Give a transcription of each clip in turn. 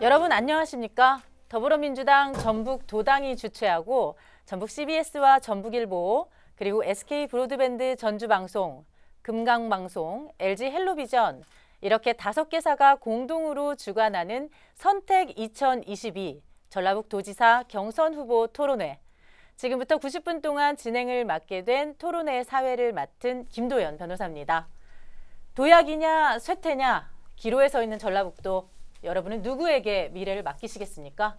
여러분 안녕하십니까? 더불어민주당 전북 도당이 주최하고 전북 CBS와 전북일보 그리고 SK 브로드밴드 전주방송, 금강방송, LG 헬로비전 이렇게 5개사가 공동으로 주관하는 선택 2022 전라북도지사 경선 후보 토론회. 지금부터 90분 동안 진행을 맡게 된 토론회 사회를 맡은 김도연 변호사입니다. 도약이냐 쇠퇴냐 기로에 서 있는 전라북도, 여러분은 누구에게 미래를 맡기시겠습니까?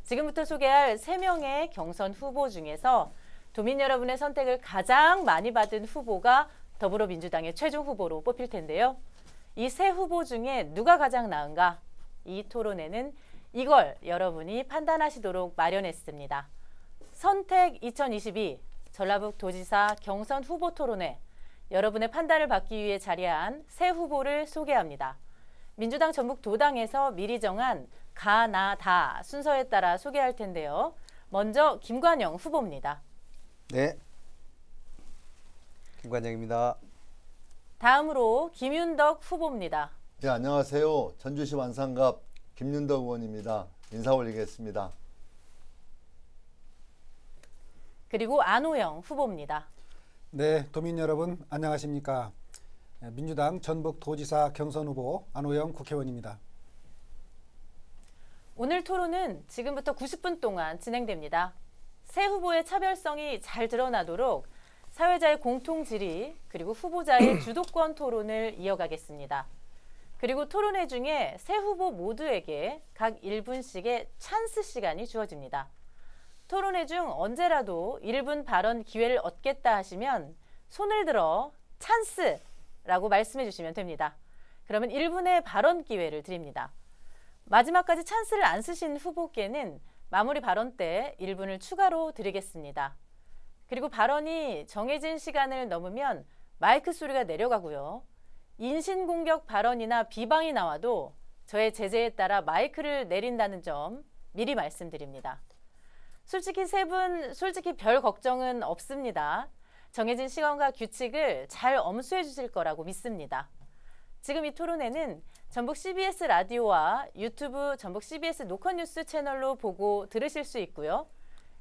지금부터 소개할 3명의 경선 후보 중에서 도민 여러분의 선택을 가장 많이 받은 후보가 더불어민주당의 최종 후보로 뽑힐 텐데요. 이 세 후보 중에 누가 가장 나은가? 이 토론회는 이걸 여러분이 판단하시도록 마련했습니다. 선택 2022 전라북도지사 경선 후보 토론회, 여러분의 판단을 받기 위해 자리한 세 후보를 소개합니다. 민주당 전북 도당에서 미리 정한 가, 나, 다 순서에 따라 소개할 텐데요. 먼저 김관영 후보입니다. 네, 김관영입니다. 다음으로 김윤덕 후보입니다. 네, 안녕하세요. 전주시 완산갑 김윤덕 의원입니다. 인사 올리겠습니다. 그리고 안호영 후보입니다. 네, 도민 여러분 안녕하십니까? 민주당 전북도지사 경선 후보 안호영 국회의원입니다. 오늘 토론은 지금부터 90분 동안 진행됩니다. 세 후보의 차별성이 잘 드러나도록 사회자의 공통 질의 그리고 후보자의 주도권 토론을 이어가겠습니다. 그리고 토론회 중에 세 후보 모두에게 각 1분씩의 찬스 시간이 주어집니다. 토론회 중 언제라도 1분 발언 기회를 얻겠다 하시면 손을 들어 찬스라고 말씀해 주시면 됩니다. 그러면 1분의 발언 기회를 드립니다. 마지막까지 찬스를 안 쓰신 후보께는 마무리 발언 때 1분을 추가로 드리겠습니다. 그리고 발언이 정해진 시간을 넘으면 마이크 소리가 내려가고요. 인신공격 발언이나 비방이 나와도 저의 제재에 따라 마이크를 내린다는 점 미리 말씀드립니다. 솔직히 세 분 별 걱정은 없습니다. 정해진 시간과 규칙을 잘 엄수해 주실 거라고 믿습니다. 지금 이 토론회는 전북 CBS 라디오와 유튜브 전북 CBS 노컷뉴스 채널로 보고 들으실 수 있고요.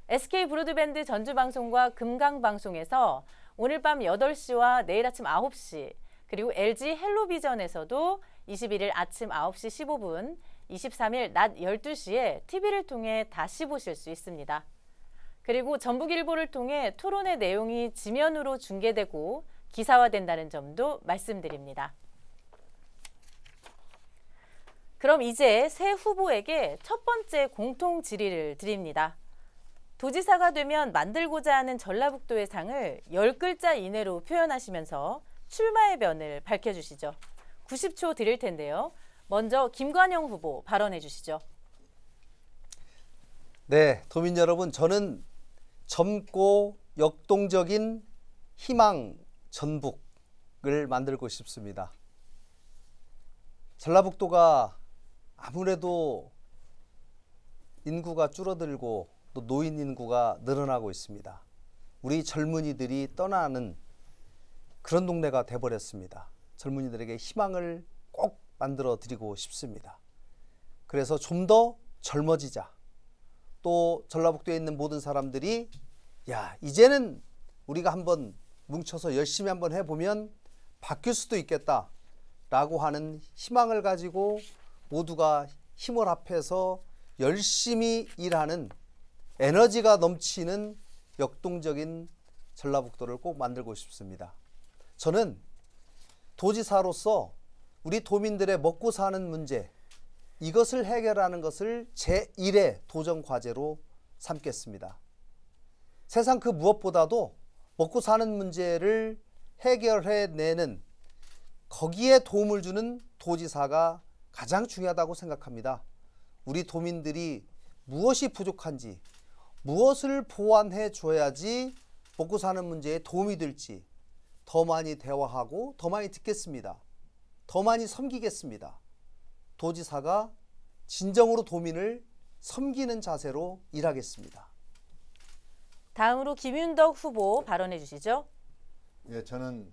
SK 브로드밴드 전주방송과 금강방송에서 오늘 밤 8시와 내일 아침 9시, 그리고 LG 헬로비전에서도 21일 아침 9시 15분, 23일 낮 12시에 TV를 통해 다시 보실 수 있습니다. 그리고 전북일보를 통해 토론의 내용이 지면으로 중계되고 기사화된다는 점도 말씀드립니다. 그럼 이제 세 후보에게 첫 번째 공통 질의를 드립니다. 도지사가 되면 만들고자 하는 전라북도의 상을 10글자 이내로 표현하시면서 출마의 변을 밝혀주시죠. 90초 드릴 텐데요. 먼저 김관영 후보 발언해 주시죠. 네, 도민 여러분, 저는 젊고 역동적인 희망 전북을 만들고 싶습니다. 전라북도가 아무래도 인구가 줄어들고 또 노인 인구가 늘어나고 있습니다. 우리 젊은이들이 떠나는 그런 동네가 돼버렸습니다. 젊은이들에게 희망을 꼭 만들어 드리고 싶습니다. 그래서 좀 더 젊어지자. 또 전라북도에 있는 모든 사람들이 야, 이제는 우리가 한번 뭉쳐서 열심히 한번 해보면 바뀔 수도 있겠다 라고 하는 희망을 가지고 모두가 힘을 합해서 열심히 일하는 에너지가 넘치는 역동적인 전라북도를 꼭 만들고 싶습니다. 저는 도지사로서 우리 도민들의 먹고 사는 문제, 이것을 해결하는 것을 제1의 도전 과제로 삼겠습니다. 세상 그 무엇보다도 먹고 사는 문제를 해결해내는, 거기에 도움을 주는 도지사가 가장 중요하다고 생각합니다. 우리 도민들이 무엇이 부족한지, 무엇을 보완해 줘야지 먹고 사는 문제에 도움이 될지 더 많이 대화하고 더 많이 듣겠습니다. 더 많이 섬기겠습니다. 도지사가 진정으로 도민을 섬기는 자세로 일하겠습니다. 다음으로 김윤덕 후보 발언해 주시죠. 예, 저는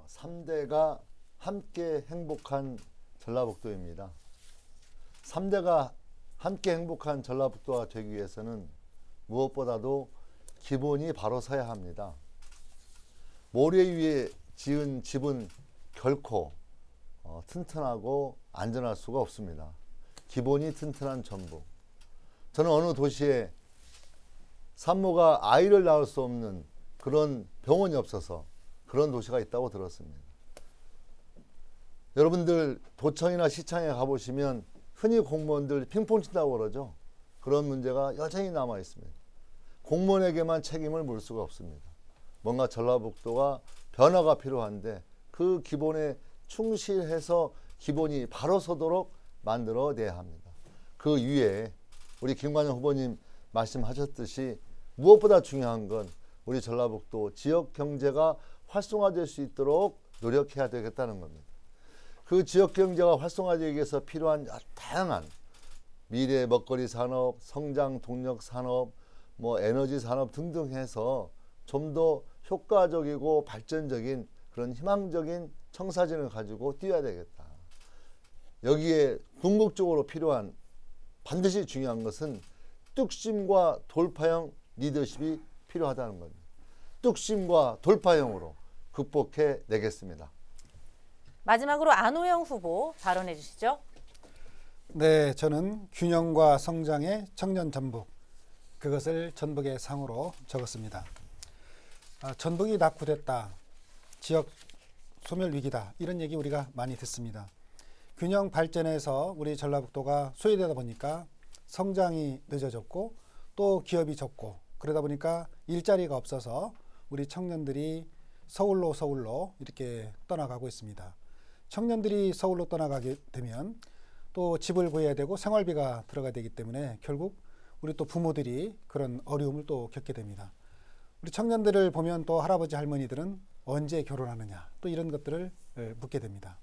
3대가 함께 행복한 전라북도입니다. 3대가 함께 행복한 전라북도가 되기 위해서는 무엇보다도 기본이 바로 서야 합니다. 모래 위에 지은 집은 결코 튼튼하고 안전할 수가 없습니다. 기본이 튼튼한 전북. 저는 어느 도시에 산모가 아이를 낳을 수 없는 그런 병원이 없어서 그런 도시가 있다고 들었습니다. 여러분들 도청이나 시청에 가보시면 흔히 공무원들 핑퐁 친다고 그러죠. 그런 문제가 여전히 남아 있습니다. 공무원에게만 책임을 물 수가 없습니다. 뭔가 전라북도가 변화가 필요한데 그 기본에 충실해서 기본이 바로 서도록 만들어내야 합니다. 그 위에 우리 김관영 후보님 말씀하셨듯이 무엇보다 중요한 건 우리 전라북도 지역 경제가 활성화될 수 있도록 노력해야 되겠다는 겁니다. 그 지역 경제가 활성화되기 위해서 필요한 다양한 미래 먹거리 산업, 성장 동력 산업, 에너지 산업 등등 해서 좀 더 효과적이고 발전적인 그런 희망적인 청사진을 가지고 뛰어야 되겠다. 여기에 궁극적으로 필요한 반드시 중요한 것은 뚝심과 돌파형 리더십이 필요하다는 겁니다. 뚝심과 돌파형으로 극복해 내겠습니다. 마지막으로 안호영 후보 발언해 주시죠. 네, 저는 균형과 성장의 청년 전북, 그것을 전북의 상으로 적었습니다. 전북이 낙후됐다, 지역 소멸 위기다, 이런 얘기 우리가 많이 듣습니다. 균형 발전에서 우리 전라북도가 소외되다 보니까 성장이 늦어졌고 또 기업이 적고 그러다 보니까 일자리가 없어서 우리 청년들이 서울로 이렇게 떠나가고 있습니다. 청년들이 서울로 떠나가게 되면 또 집을 구해야 되고 생활비가 들어가야 되기 때문에 결국 우리 또 부모들이 그런 어려움을 또 겪게 됩니다. 우리 청년들을 보면 또 할아버지 할머니들은 언제 결혼하느냐 또 이런 것들을 묻게 됩니다.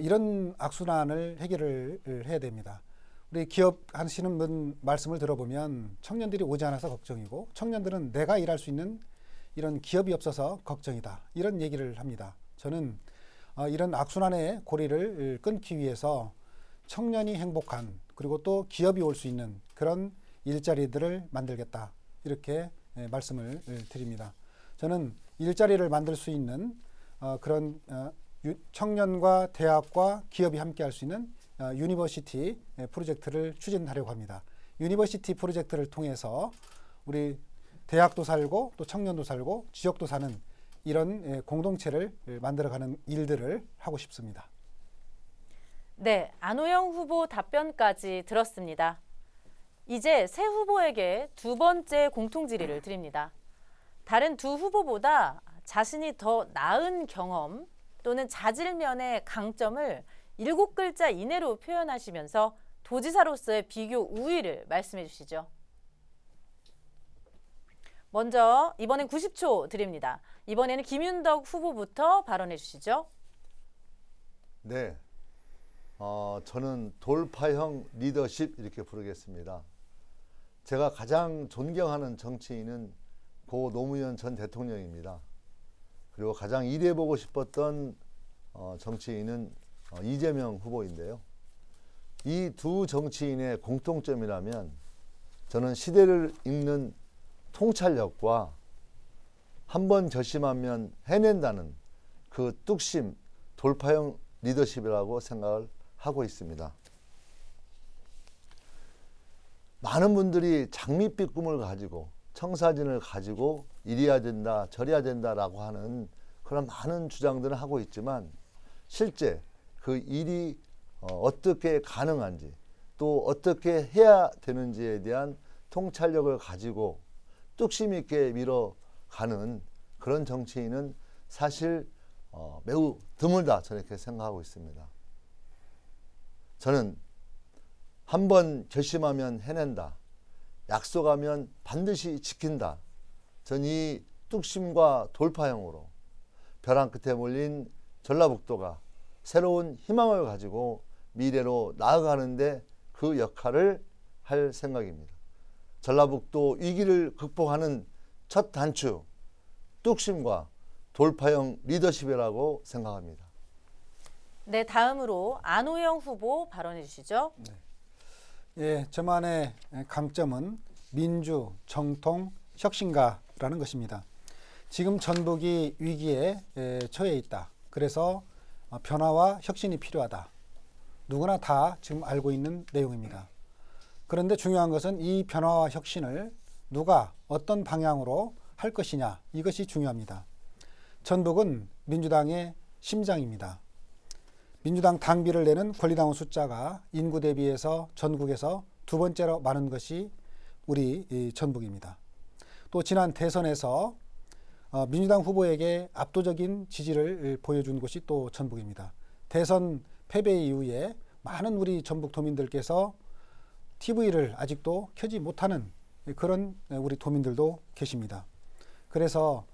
이런 악순환을 해결을 해야 됩니다. 우리 기업 하시는 분 말씀을 들어보면 청년들이 오지 않아서 걱정이고 청년들은 내가 일할 수 있는 이런 기업이 없어서 걱정이다, 이런 얘기를 합니다. 저는 이런 악순환의 고리를 끊기 위해서 청년이 행복한, 그리고 또 기업이 올 수 있는 그런 일자리들을 만들겠다, 이렇게 말씀을 드립니다. 저는 일자리를 만들 수 있는 그런 청년과 대학과 기업이 함께 할 수 있는 유니버시티 프로젝트를 추진하려고 합니다. 유니버시티 프로젝트를 통해서 우리 대학도 살고 또 청년도 살고 지역도 사는 이런 공동체를 만들어가는 일들을 하고 싶습니다. 네, 안호영 후보 답변까지 들었습니다. 이제 새 후보에게 두 번째 공통 질의를 드립니다. 다른 두 후보보다 자신이 더 나은 경험 또는 자질면의 강점을 7글자 이내로 표현하시면서 도지사로서의 비교 우위를 말씀해 주시죠. 먼저 이번엔 90초 드립니다. 이번에는 김윤덕 후보부터 발언해 주시죠. 네, 저는 돌파형 리더십 이렇게 부르겠습니다. 제가 가장 존경하는 정치인은 고 노무현 전 대통령입니다. 그리고 가장 일해보고 싶었던 정치인은 이재명 후보인데요. 이 두 정치인의 공통점이라면 저는 시대를 읽는 통찰력과 한 번 결심하면 해낸다는 그 뚝심, 돌파형 리더십이라고 생각을 하고 있습니다. 많은 분들이 장밋빛 꿈을 가지고 청사진을 가지고 이래야 된다 저래야 된다라고 하는 그런 많은 주장들을 하고 있지만 실제 그 일이 어떻게 가능한지 또 어떻게 해야 되는지에 대한 통찰력을 가지고 뚝심 있게 밀어가는 그런 정치인은 사실 매우 드물다, 저렇게 생각하고 있습니다. 저는 한번 결심하면 해낸다, 약속하면 반드시 지킨다. 전 이 뚝심과 돌파형으로 벼랑 끝에 몰린 전라북도가 새로운 희망을 가지고 미래로 나아가는데 그 역할을 할 생각입니다. 전라북도 위기를 극복하는 첫 단추, 뚝심과 돌파형 리더십이라고 생각합니다. 네, 다음으로 안호영 후보 발언해 주시죠. 예, 저만의 강점은 민주, 정통, 혁신가라는 것입니다. 지금 전북이 위기에 처해 있다. 그래서 변화와 혁신이 필요하다. 누구나 다 지금 알고 있는 내용입니다. 그런데 중요한 것은 이 변화와 혁신을 누가 어떤 방향으로 할 것이냐, 이것이 중요합니다. 전북은 민주당의 심장입니다. 민주당 당비를 내는 권리당원 숫자가 인구 대비해서 전국에서 두 번째로 많은 것이 우리 전북입니다. 또 지난 대선에서 민주당 후보에게 압도적인 지지를 보여준 곳이 또 전북입니다. 대선 패배 이후에 많은 우리 전북 도민들께서 TV를 아직도 켜지 못하는 그런 우리 도민들도 계십니다. 그래서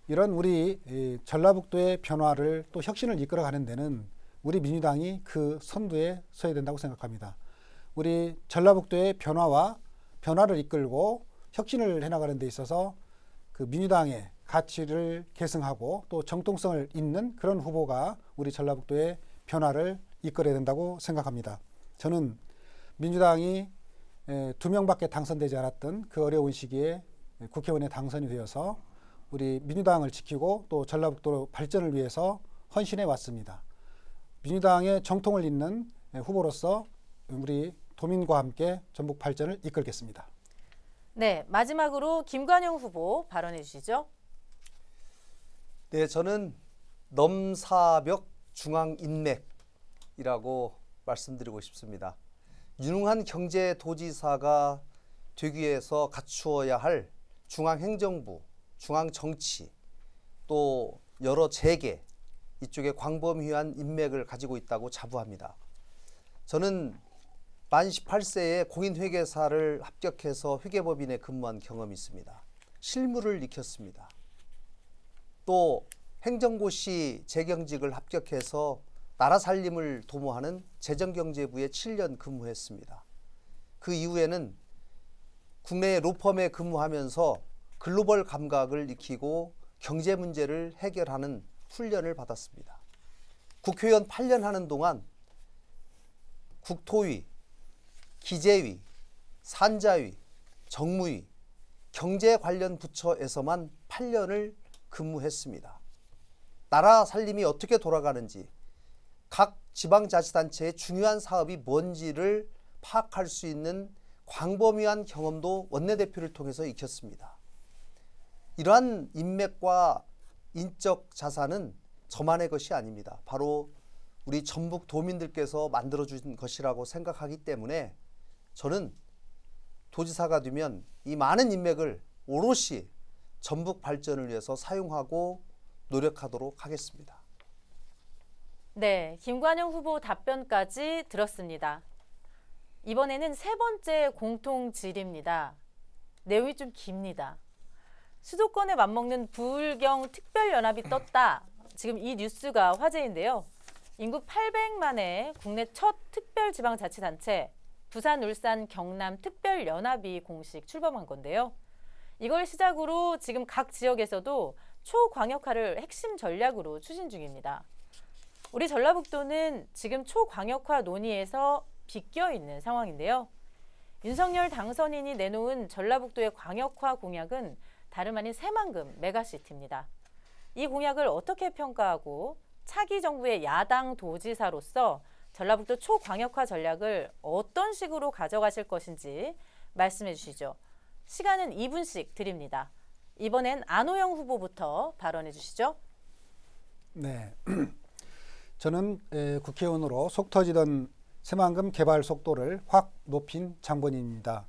이런 우리 전라북도의 변화를 또 혁신을 이끌어가는 데는 우리 민주당이 그 선두에 서야 된다고 생각합니다. 우리 전라북도의 변화를 이끌고 혁신을 해나가는 데 있어서 그 민주당의 가치를 계승하고 또 정통성을 잇는 그런 후보가 우리 전라북도의 변화를 이끌어야 된다고 생각합니다. 저는 민주당이 2명밖에 당선되지 않았던 그 어려운 시기에 국회의원에 당선이 되어서 우리 민주당을 지키고 또 전라북도 발전을 위해서 헌신해 왔습니다. 민주당의 정통을 잇는 후보로서 우리 도민과 함께 전북 발전을 이끌겠습니다. 네, 마지막으로 김관영 후보 발언해 주시죠. 네, 저는 넘사벽 중앙인맥이라고 말씀드리고 싶습니다. 유능한 경제도지사가 되기 위해서 갖추어야 할 중앙행정부, 중앙정치, 또 여러 재계, 이쪽에 광범위한 인맥을 가지고 있다고 자부합니다. 저는 만 18세에 공인회계사를 합격해서 회계법인에 근무한 경험이 있습니다. 실무를 익혔습니다. 또 행정고시 재경직을 합격해서 나라 살림을 도모하는 재정경제부에 7년 근무했습니다. 그 이후에는 국내 로펌에 근무하면서 글로벌 감각을 익히고 경제 문제를 해결하는 훈련을 받았습니다. 국회의원 8년 하는 동안 국토위, 기재위, 산자위, 정무위, 경제 관련 부처에서만 8년을 근무했습니다. 나라 살림이 어떻게 돌아가는지, 각 지방자치단체의 중요한 사업이 뭔지를 파악할 수 있는 광범위한 경험도 원내대표를 통해서 익혔습니다. 이러한 인맥과 인적 자산은 저만의 것이 아닙니다. 바로 우리 전북 도민들께서 만들어준 것이라고 생각하기 때문에 저는 도지사가 되면 이 많은 인맥을 오롯이 전북 발전을 위해서 사용하고 노력하도록 하겠습니다. 네, 김관영 후보 답변까지 들었습니다. 이번에는 세 번째 공통 질의입니다. 내용이 좀 깁니다. 수도권에 맞먹는 부울경 특별연합이 떴다. 지금 이 뉴스가 화제인데요. 인구 800만의 국내 첫 특별지방자치단체 부산, 울산, 경남 특별연합이 공식 출범한 건데요. 이걸 시작으로 지금 각 지역에서도 초광역화를 핵심 전략으로 추진 중입니다. 우리 전라북도는 지금 초광역화 논의에서 비껴 있는 상황인데요. 윤석열 당선인이 내놓은 전라북도의 광역화 공약은 다름 아닌 새만금 메가시티입니다. 이 공약을 어떻게 평가하고 차기 정부의 야당 도지사로서 전라북도 초광역화 전략을 어떤 식으로 가져가실 것인지 말씀해 주시죠. 시간은 2분씩 드립니다. 이번엔 안호영 후보부터 발언해 주시죠. 네, 저는 국회의원으로 속 터지던 새만금 개발 속도를 확 높인 장본인입니다.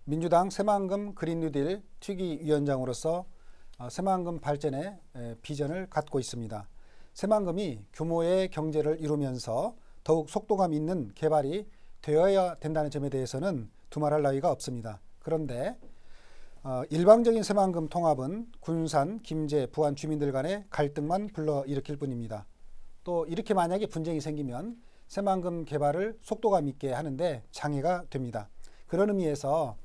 민주당 새만금 그린 뉴딜 특위위원장으로서 새만금 발전의 비전을 갖고 있습니다. 새만금이 규모의 경제를 이루면서 더욱 속도감 있는 개발이 되어야 된다는 점에 대해서는 두말할 나위가 없습니다. 그런데 일방적인 새만금 통합은 군산, 김제, 부안 주민들 간의 갈등만 불러일으킬 뿐입니다. 또 이렇게 만약에 분쟁이 생기면 새만금 개발을 속도감 있게 하는데 장애가 됩니다. 그런 의미에서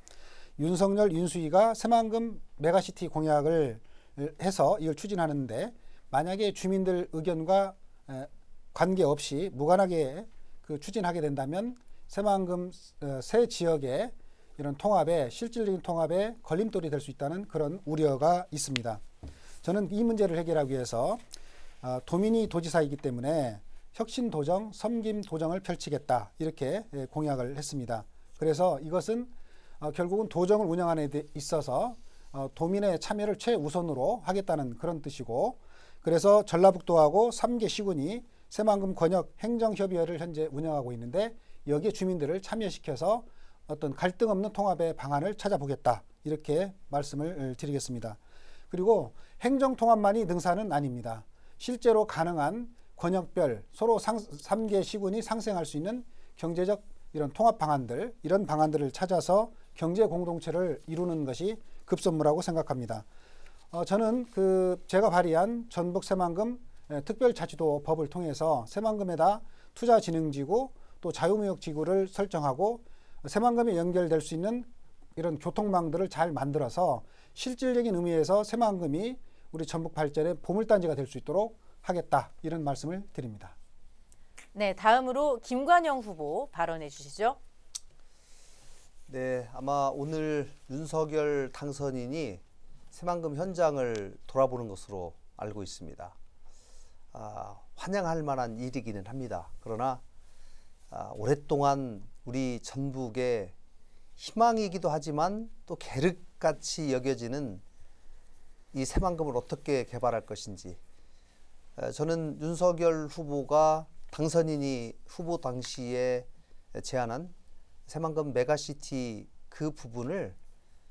윤석열, 윤수위가 새만금 메가시티 공약을 해서 이걸 추진하는데 만약에 주민들 의견과 관계없이 무관하게 추진하게 된다면 새만금 새 지역의 이런 통합에 실질적인 통합에 걸림돌이 될 수 있다는 그런 우려가 있습니다. 저는 이 문제를 해결하기 위해서 도민이 도지사이기 때문에 혁신도정, 섬김도정을 펼치겠다 이렇게 공약을 했습니다. 그래서 이것은 결국은 도정을 운영하는 데 있어서 도민의 참여를 최우선으로 하겠다는 그런 뜻이고, 그래서 전라북도하고 3개 시군이 새만금 권역 행정협의회를 현재 운영하고 있는데 여기에 주민들을 참여시켜서 어떤 갈등 없는 통합의 방안을 찾아보겠다 이렇게 말씀을 드리겠습니다. 그리고 행정통합만이 능사는 아닙니다. 실제로 가능한 권역별 서로 3개 시군이 상생할 수 있는 경제적 이런 통합 방안들, 이런 방안들을 찾아서 경제 공동체를 이루는 것이 급선무라고 생각합니다. 저는 제가 발의한 전북 새만금 특별자치도 법을 통해서 새만금에다 투자진흥지구 또 자유무역지구를 설정하고 새만금에 연결될 수 있는 이런 교통망들을 잘 만들어서 실질적인 의미에서 새만금이 우리 전북 발전의 보물단지가 될 수 있도록 하겠다 이런 말씀을 드립니다. 네, 다음으로 김관영 후보 발언해 주시죠. 네, 아마 오늘 윤석열 당선인이 새만금 현장을 돌아보는 것으로 알고 있습니다. 환영할 만한 일이기는 합니다. 그러나 오랫동안 우리 전북의 희망이기도 하지만 또 계륵같이 여겨지는 이 새만금을 어떻게 개발할 것인지, 저는 윤석열 후보가 당선인이 후보 당시에 제안한 새만금 메가시티 그 부분을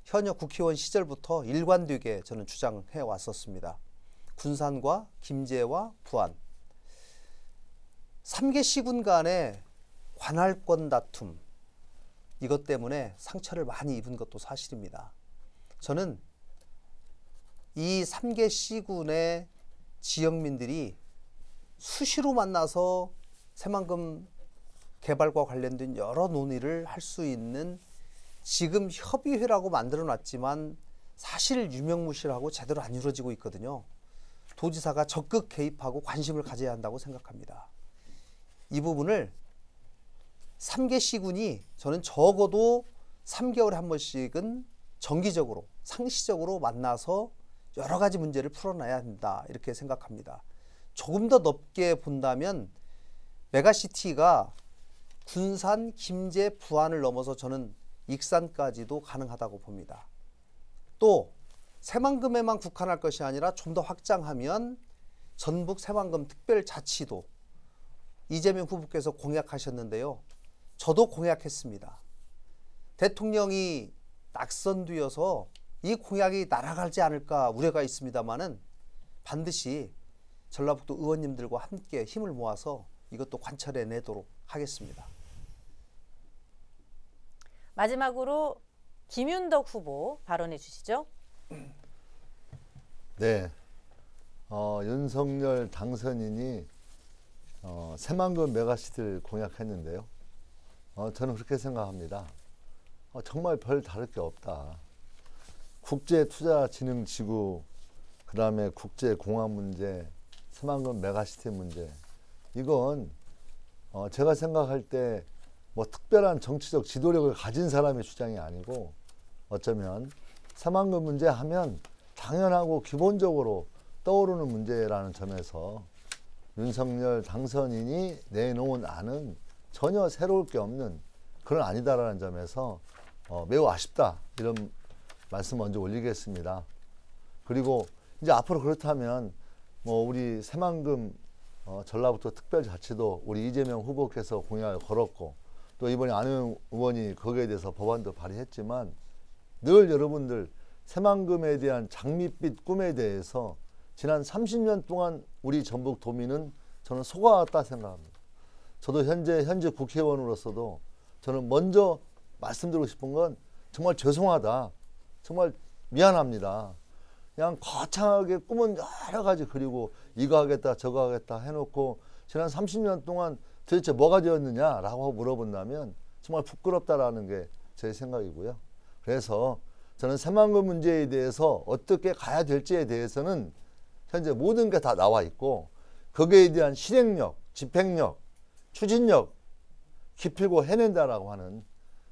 현역 국회의원 시절부터 일관되게 저는 주장해 왔었습니다. 군산과 김제와 부안 3개 시군 간의 관할권 다툼, 이것 때문에 상처를 많이 입은 것도 사실입니다. 저는 이 3개 시군의 지역민들이 수시로 만나서 새만금 개발과 관련된 여러 논의를 할 수 있는, 지금 협의회라고 만들어 놨지만 사실 유명무실하고 제대로 안 이루어지고 있거든요. 도지사가 적극 개입하고 관심을 가져야 한다고 생각합니다. 이 부분을 3개 시군이 저는 적어도 3개월에 한 번씩은 정기적으로 상시적으로 만나서 여러 가지 문제를 풀어놔야 한다 이렇게 생각합니다. 조금 더 넓게 본다면 메가시티가 군산, 김제, 부안을 넘어서 저는 익산까지도 가능하다고 봅니다. 또 새만금에만 국한할 것이 아니라 좀 더 확장하면 전북 새만금 특별자치도 이재명 후보께서 공약하셨는데요. 저도 공약했습니다. 대통령이 낙선되어서 이 공약이 날아가지 않을까 우려가 있습니다만은 반드시 전라북도 의원님들과 함께 힘을 모아서 이것도 관철해 내도록 하겠습니다. 마지막으로 김윤덕 후보 발언해 주시죠. 네, 윤석열 당선인이 새만금 메가시티를 공약했는데요. 저는 그렇게 생각합니다. 정말 별 다를 게 없다. 국제투자진흥지구, 그 다음에 국제공항 문제, 새만금 메가시티 문제, 이건 제가 생각할 때 뭐 특별한 정치적 지도력을 가진 사람의 주장이 아니고 어쩌면 새만금 문제 하면 당연하고 기본적으로 떠오르는 문제라는 점에서 윤석열 당선인이 내놓은 안은 전혀 새로울 게 없는 그런 안이다라는 점에서 매우 아쉽다 이런 말씀 먼저 올리겠습니다. 그리고 이제 앞으로 그렇다면 뭐 우리 새만금 전라북도 특별자치도 우리 이재명 후보께서 공약을 걸었고 또 이번에 안혜영 의원이 거기에 대해서 법안도 발의했지만 늘 여러분들 새만금에 대한 장밋빛 꿈에 대해서 지난 30년 동안 우리 전북 도민은 저는 속아왔다 생각합니다. 저도 현재 국회의원으로서도 저는 먼저 말씀드리고 싶은 건 정말 죄송하다. 정말 미안합니다. 그냥 거창하게 꿈은 여러 가지 그리고 이거 하겠다 저거 하겠다 해놓고 지난 30년 동안 도대체 뭐가 되었느냐라고 물어본다면 정말 부끄럽다라는 게 제 생각이고요. 그래서 저는 새만금 문제에 대해서 어떻게 가야 될지에 대해서는 현재 모든 게 다 나와 있고 거기에 대한 실행력, 집행력, 추진력 기필고 해낸다라고 하는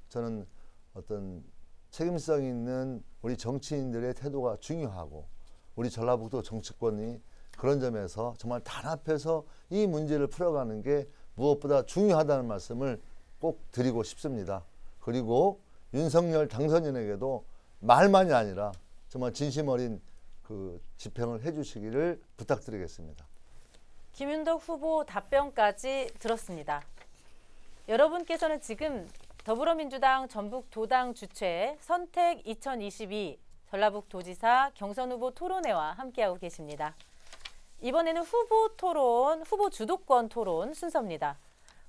저는 어떤 책임성 있는 우리 정치인들의 태도가 중요하고 우리 전라북도 정치권이 그런 점에서 정말 단합해서 이 문제를 풀어가는 게 무엇보다 중요하다는 말씀을 꼭 드리고 싶습니다. 그리고 윤석열 당선인에게도 말만이 아니라 정말 진심 어린 그 집행을 해주시기를 부탁드리겠습니다. 김윤덕 후보 답변까지 들었습니다. 여러분께서는 지금 더불어민주당 전북도당 주최 선택 2022 전라북도지사 경선 후보 토론회와 함께하고 계십니다. 이번에는 후보 토론, 후보 주도권 토론 순서입니다.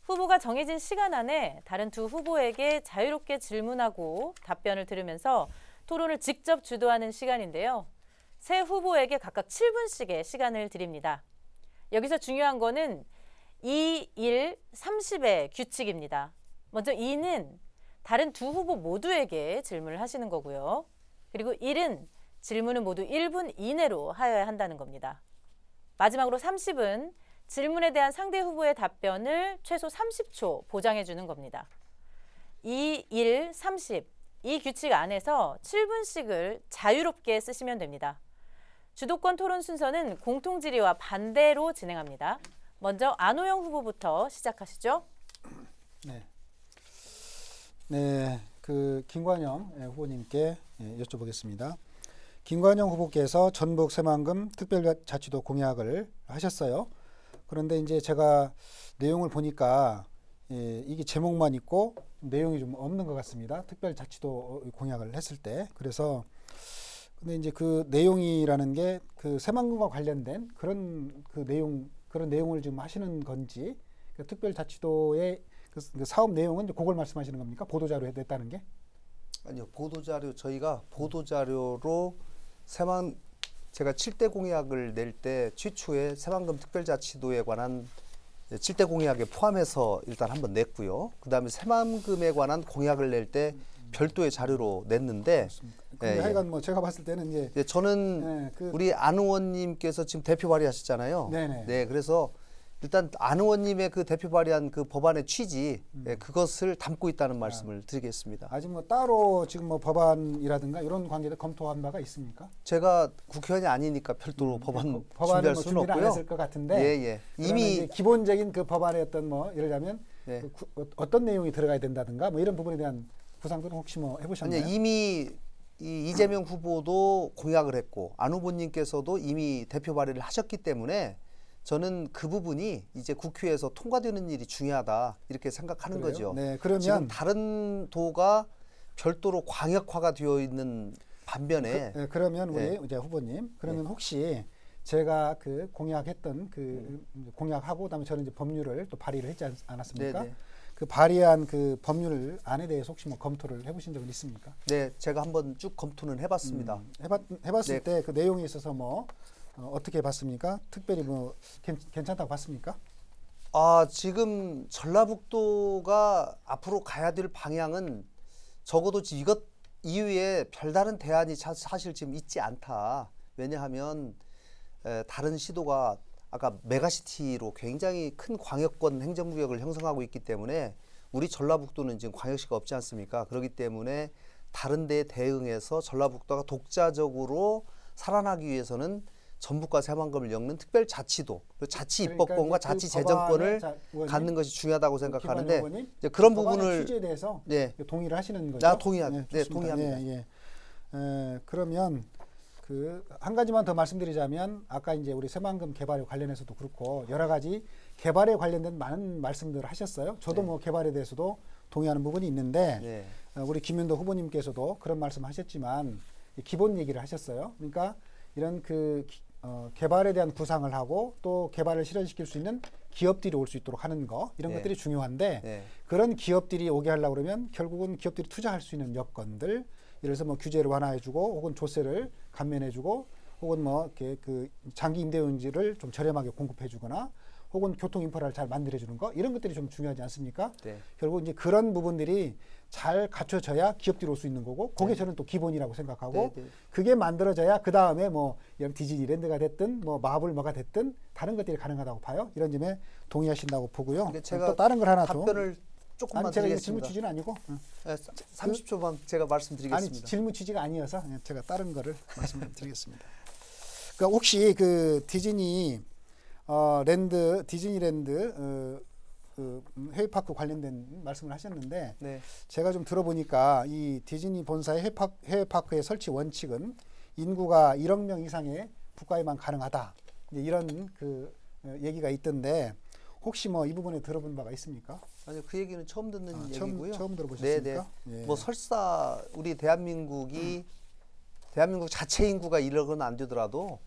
후보가 정해진 시간 안에 다른 두 후보에게 자유롭게 질문하고 답변을 들으면서 토론을 직접 주도하는 시간인데요. 세 후보에게 각각 7분씩의 시간을 드립니다. 여기서 중요한 거는 2, 1, 30의 규칙입니다. 먼저 2는 다른 두 후보 모두에게 질문을 하시는 거고요. 그리고 1은 질문은 모두 1분 이내로 하여야 한다는 겁니다. 마지막으로 30은 질문에 대한 상대 후보의 답변을 최소 30초 보장해 주는 겁니다. 2, 1, 30. 이 규칙 안에서 7분씩을 자유롭게 쓰시면 됩니다. 주도권 토론 순서는 공통 질의와 반대로 진행합니다. 먼저 안호영 후보부터 시작하시죠. 네, 그 김관영 후보님께 여쭤보겠습니다. 김관영 후보께서 전북 새만금 특별자치도 공약을 하셨어요. 그런데 이제 제가 내용을 보니까 이게 제목만 있고 내용이 좀 없는 것 같습니다. 특별자치도 공약을 했을 때. 그래서 근데 이제 그 내용이라는 게 그 새만금과 관련된 그런 내용을 지금 하시는 건지, 그 특별자치도의 그 사업 내용은 그걸 말씀하시는 겁니까? 보도자료에 냈다는 게? 아니요, 보도자료 저희가 보도자료로 제가 7대 공약을 낼 때 최초에 새만금 특별자치도에 관한 7대 공약에 포함해서 일단 한번 냈고요. 그다음에 새만금에 관한 공약을 낼 때 별도의 자료로 냈는데, 근데 하여간 뭐 제가 봤을 때는 이제 저는 우리 안 의원님께서 지금 대표 발의하셨잖아요. 네네. 네, 그래서 일단 안 의원님의 그 대표 발의한 그 법안의 취지, 그것을 담고 있다는 말씀을 드리겠습니다. 아직 뭐 따로 지금 뭐 법안이라든가 이런 관계도 검토한 바가 있습니까? 제가 국회의원이 아니니까 별도로 법안 법안을 준비할 뭐 수는 준비를 안 없고요. 했을 것 같은데, 예. 이미 기본적인 그 법안의 어떤 뭐 예를 들면 네. 어떤 내용이 들어가야 된다든가 뭐 이런 부분에 대한 구상들은 혹시 뭐 해보셨나요? 아니, 이미 이재명 후보도 공약을 했고 안 후보님께서도 이미 대표 발의를 하셨기 때문에 저는 그 부분이 이제 국회에서 통과되는 일이 중요하다 이렇게 생각하는 그래요? 거죠. 네, 그러면 지금 다른 도가 별도로 광역화가 되어 있는 반면에 그러면 우리 이제 후보님, 그러면 혹시 제가 그 공약했던 공약하고 그다음에 저는 이제 법률을 또 발의를 했지 않았습니까? 네네. 그 발의한 그 법률 안에 대해서 혹시 뭐 검토를 해보신 적은 있습니까? 네, 제가 한번 쭉 검토는 해봤습니다. 해봤을 네. 때 그 내용에 있어서 뭐 어떻게 봤습니까? 특별히 뭐 괜찮다고 봤습니까? 지금 전라북도가 앞으로 가야 될 방향은 적어도 이것 이후에 별다른 대안이 사실 지금 있지 않다. 왜냐하면 다른 시도가 아까 메가시티로 굉장히 큰 광역권 행정구역을 형성하고 있기 때문에 우리 전라북도는 지금 광역시가 없지 않습니까? 그렇기 때문에 다른 데에 대응해서 전라북도가 독자적으로 살아나기 위해서는 전북과 새만금을 엮는 특별자치도, 자치 입법권과 자치 재정권을 갖는 것이 중요하다고 생각하는데 이제 그런 부분을 취지에 대해서 동의를 하시는 거죠? 동의합니다. 그러면 그 한 가지만 더 말씀드리자면 아까 이제 우리 새만금 개발에 관련해서도 그렇고 여러 가지 개발에 관련된 많은 말씀들을 하셨어요. 저도 뭐 개발에 대해서도 동의하는 부분이 있는데 우리 김윤도 후보님께서도 그런 말씀하셨지만 기본 얘기를 하셨어요. 그러니까 이런 개발에 대한 구상을 하고 또 개발을 실현시킬 수 있는 기업들이 올 수 있도록 하는 거 이런 것들이 중요한데 그런 기업들이 오게 하려고 그러면 결국은 기업들이 투자할 수 있는 여건들, 예를 들어서 뭐 규제를 완화해주고 혹은 조세를 감면해주고 혹은 뭐 이렇게 그 장기 임대용지를 좀 저렴하게 공급해주거나 혹은 교통 인프라를 잘 만들어주는 거 이런 것들이 좀 중요하지 않습니까? 네. 결국 이제 그런 부분들이 잘 갖춰져야 기업들이 올 수 있는 거고 그게 저는 또 기본이라고 생각하고 네, 네. 그게 만들어져야 그 다음에 뭐 이런 디즈니랜드가 됐든 뭐 마블 뭐가 됐든 다른 것들이 가능하다고 봐요. 이런 점에 동의하신다고 보고요. 근데 제가 또 다른 걸 하나 답변을 조금만 아니 제가 이거 질문 드리겠습니다. 취지는 아니고 네, 30초만 제가 말씀드리겠습니다. 아니 질문 취지가 아니어서 그냥 제가 다른 거를 말씀드리겠습니다. 그러니까 혹시 그 디즈니랜드 그 해외파크 관련된 말씀을 하셨는데 네. 제가 좀 들어보니까 이 디즈니 본사의 해외파크의 설치 원칙은 인구가 1억 명 이상의 국가에만 가능하다. 이제 이런 그 얘기가 있던데 혹시 뭐 이 부분에 들어본 바가 있습니까? 아니요, 그 얘기는 처음 듣는 얘기고요. 처음 들어보셨습니까? 네네. 예. 뭐 설사 우리 대한민국 자체 인구가 1억은 안 되더라도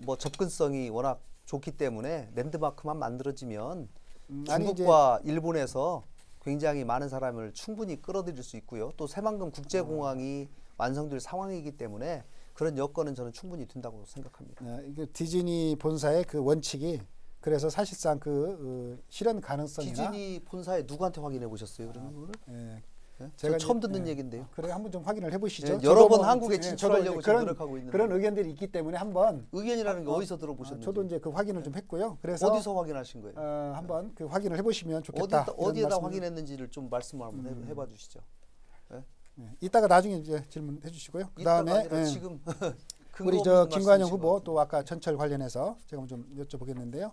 뭐 접근성이 워낙 좋기 때문에 랜드마크만 만들어지면 아니, 중국과 일본에서 굉장히 많은 사람을 충분히 끌어들일 수 있고요. 또 새만금 국제공항이 완성될 상황이기 때문에 그런 여건은 저는 충분히 된다고 생각합니다. 이게 디즈니 본사의 그 원칙이 그래서 사실상 그 실현 가능성이나 디즈니 본사에 누구한테 확인해 보셨어요? 그러면 그거를? 예, 네? 제가 저 처음 이제, 듣는 예. 얘기인데요. 그래 한번 좀 확인을 해보시죠. 예, 저도 여러 번 뭐, 한국에 저도 진출하려고 이제 지금 노력하고 있는데 그런 의견들이 있기 때문에 한번 의견이라는 게 어디서 들어보셨는지 저도 이제 그 확인을 좀 했고요. 그래서 어디서 확인하신 거예요? 한번 그 확인을 해보시면 좋겠다. 어디에다 이런 말씀을- 확인했는지를 좀 말씀을 한번 해봐 주시죠. 예, 이따가 나중에 이제 질문해 주시고요. 그다음에 아니라 예, 지금 우리 저 김관영 후보 또 아까 전철 관련해서 제가 좀 여쭤보겠는데요.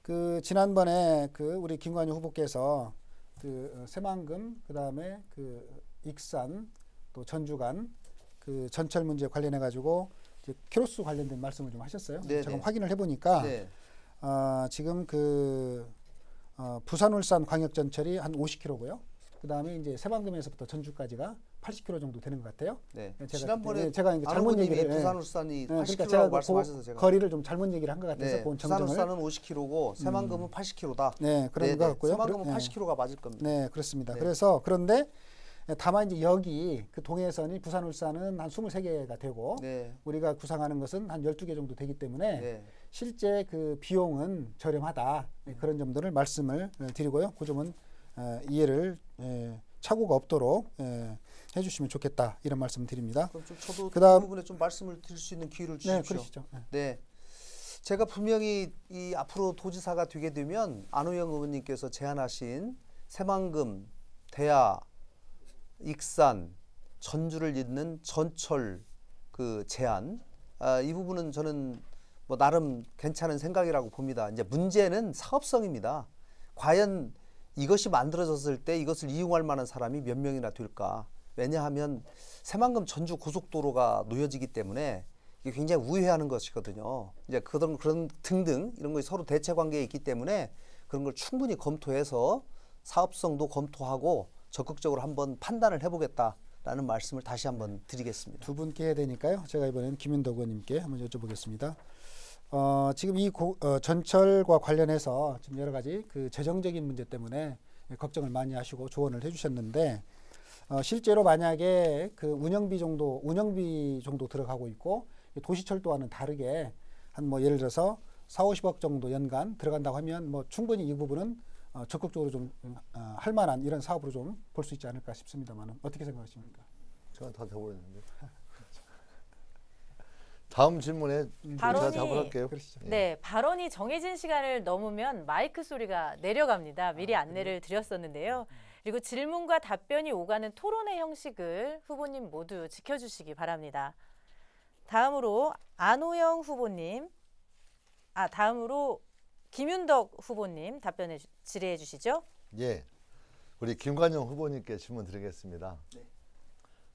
그 지난번에 그 우리 김관영 후보께서 그 새만금 그다음에 그 익산 또 전주 간 그 전철 문제 관련해 가지고 키로수 관련된 말씀을 좀 하셨어요. 네네. 제가 확인을 해보니까 네. 지금 그 부산 울산 광역 전철이 한 50km고요. 그다음에 이제 새만금에서부터 전주까지가 80km 정도 되는 것 같아요. 네. 제가 지난번에 제가 이제 잘못 얘기를 부산 울산이 그러니까 80km라고 제가 말씀하셔서 제가 거리를 좀 잘못 얘기를 한 것 같아서 네. 그건 부산 정정을 울산은 50km고 새만금은 80km다. 네 그런 것 같고요. 새만금은 네. 80km가 맞을 겁니다. 네, 그렇습니다. 네. 그래서 그런데 다만 이제 여기 그 동해선이 부산 울산은 한 23개가 되고 네. 우리가 구상하는 것은 한 12개 정도 되기 때문에 네. 실제 그 비용은 저렴하다. 그런 점들을 말씀을 드리고요. 그 점은 이해를 착오가 없도록 해주시면 좋겠다. 이런 말씀 드립니다. 그럼 좀 저도 그다음- 그 부분에 좀 말씀을 드릴 수 있는 기회를 네, 주십시오. 그러시죠. 네. 네. 제가 분명히 이 앞으로 도지사가 되게 되면 안호영 의원님께서 제안하신 새만금, 대야, 익산, 전주를 잇는 전철 그 제안, 이 부분은 저는 뭐 나름 괜찮은 생각이라고 봅니다. 이제 문제는 사업성입니다. 과연 이것이 만들어졌을 때 이것을 이용할 만한 사람이 몇 명이나 될까? 왜냐하면 새만금 전주 고속도로가 놓여지기 때문에 이게 굉장히 우회하는 것이거든요. 이제 그런 등등 이런 것이 서로 대체 관계에 있기 때문에 그런 걸 충분히 검토해서 사업성도 검토하고 적극적으로 한번 판단을 해보겠다라는 말씀을 다시 한번 드리겠습니다. 두 분께 해야 되니까요. 제가 이번에는 김윤덕 의원님께 한번 여쭤보겠습니다. 지금 이 전철과 관련해서 지금 여러 가지 그 재정적인 문제 때문에 걱정을 많이 하시고 조언을 해주셨는데 실제로 만약에 그 운영비 정도 들어가고 있고 도시철도와는 다르게 한 뭐 예를 들어서 40-50억 정도 연간 들어간다고 하면 뭐 충분히 이 부분은 적극적으로 좀 할 만한 이런 사업으로 좀 볼 수 있지 않을까 싶습니다만 어떻게 생각하십니까? 저는 다 돼버렸는데. 다음 질문에 제가 발언이- 답을 할게요. 그러시죠. 네, 발언이 정해진 시간을 넘으면 마이크 소리가 내려갑니다. 미리 안내를 드렸었는데요. 그리고 질문과 답변이 오가는 토론의 형식을 후보님 모두 지켜주시기 바랍니다. 다음으로 안호영 후보님, 다음으로 김윤덕 후보님 답변에 질의해 주시죠. 예, 우리 김관영 후보님께 질문 드리겠습니다. 네.